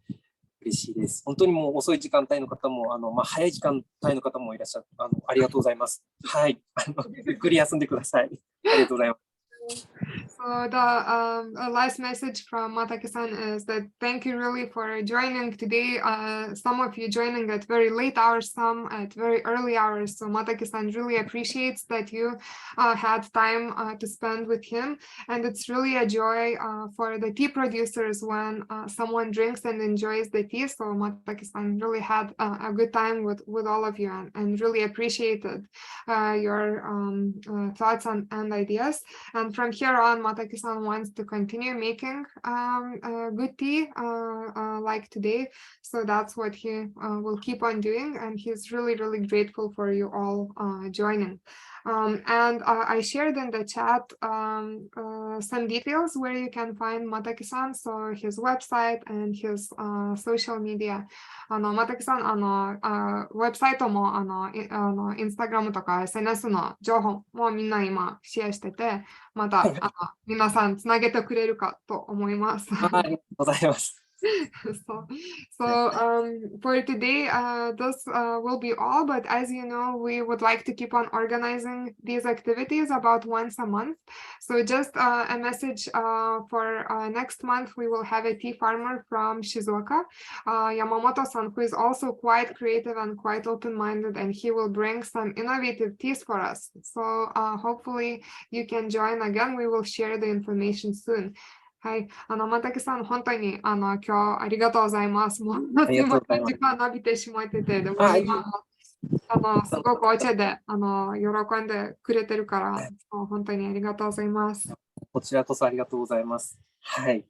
嬉しいです。本当にもう遅い時間帯の方も、早い時間帯の方もいらっしゃる。ありがとうございます。はい。ゆっくり休んでください。ありがとうございます。So the last message from Mataki-san is that thank you really for joining today. Some of you joining at very late hours, some at very early hours. So Mataki-san really appreciates that you had time to spend with him. And it's really a joy for the tea producers when someone drinks and enjoys the tea. So Mataki-san really had a good time with all of you and really appreciated your thoughts and ideas. And from here on, Mataki-san wants to continue making good tea like today. So that's what he will keep on doing. And he's really, really grateful for you all joining. And I shared in the chat some details where you can find Mataki-san, so his website and his social media. Mataki-san ウェブサイトもインスタグラムとか SNS の情報もみんな今シェアしてて、また皆さんつなげてくれるかと思います。ありがとうございます。For today, this will be all. But as you know, we would like to keep on organizing these activities about once a month. So just a message for next month, we will have a tea farmer from Shizuoka, Yamamoto-san, who is also quite creative and quite open-minded, and he will bring some innovative teas for us. So hopefully you can join again. We will share the information soon. はい、またきさん、本当に今日ありがとうございます。もうすいません、時間伸びてしまってて、でも今すごくお茶で喜んでくれてるから、本当にありがとうございます。こちらこそありがとうございます。はい。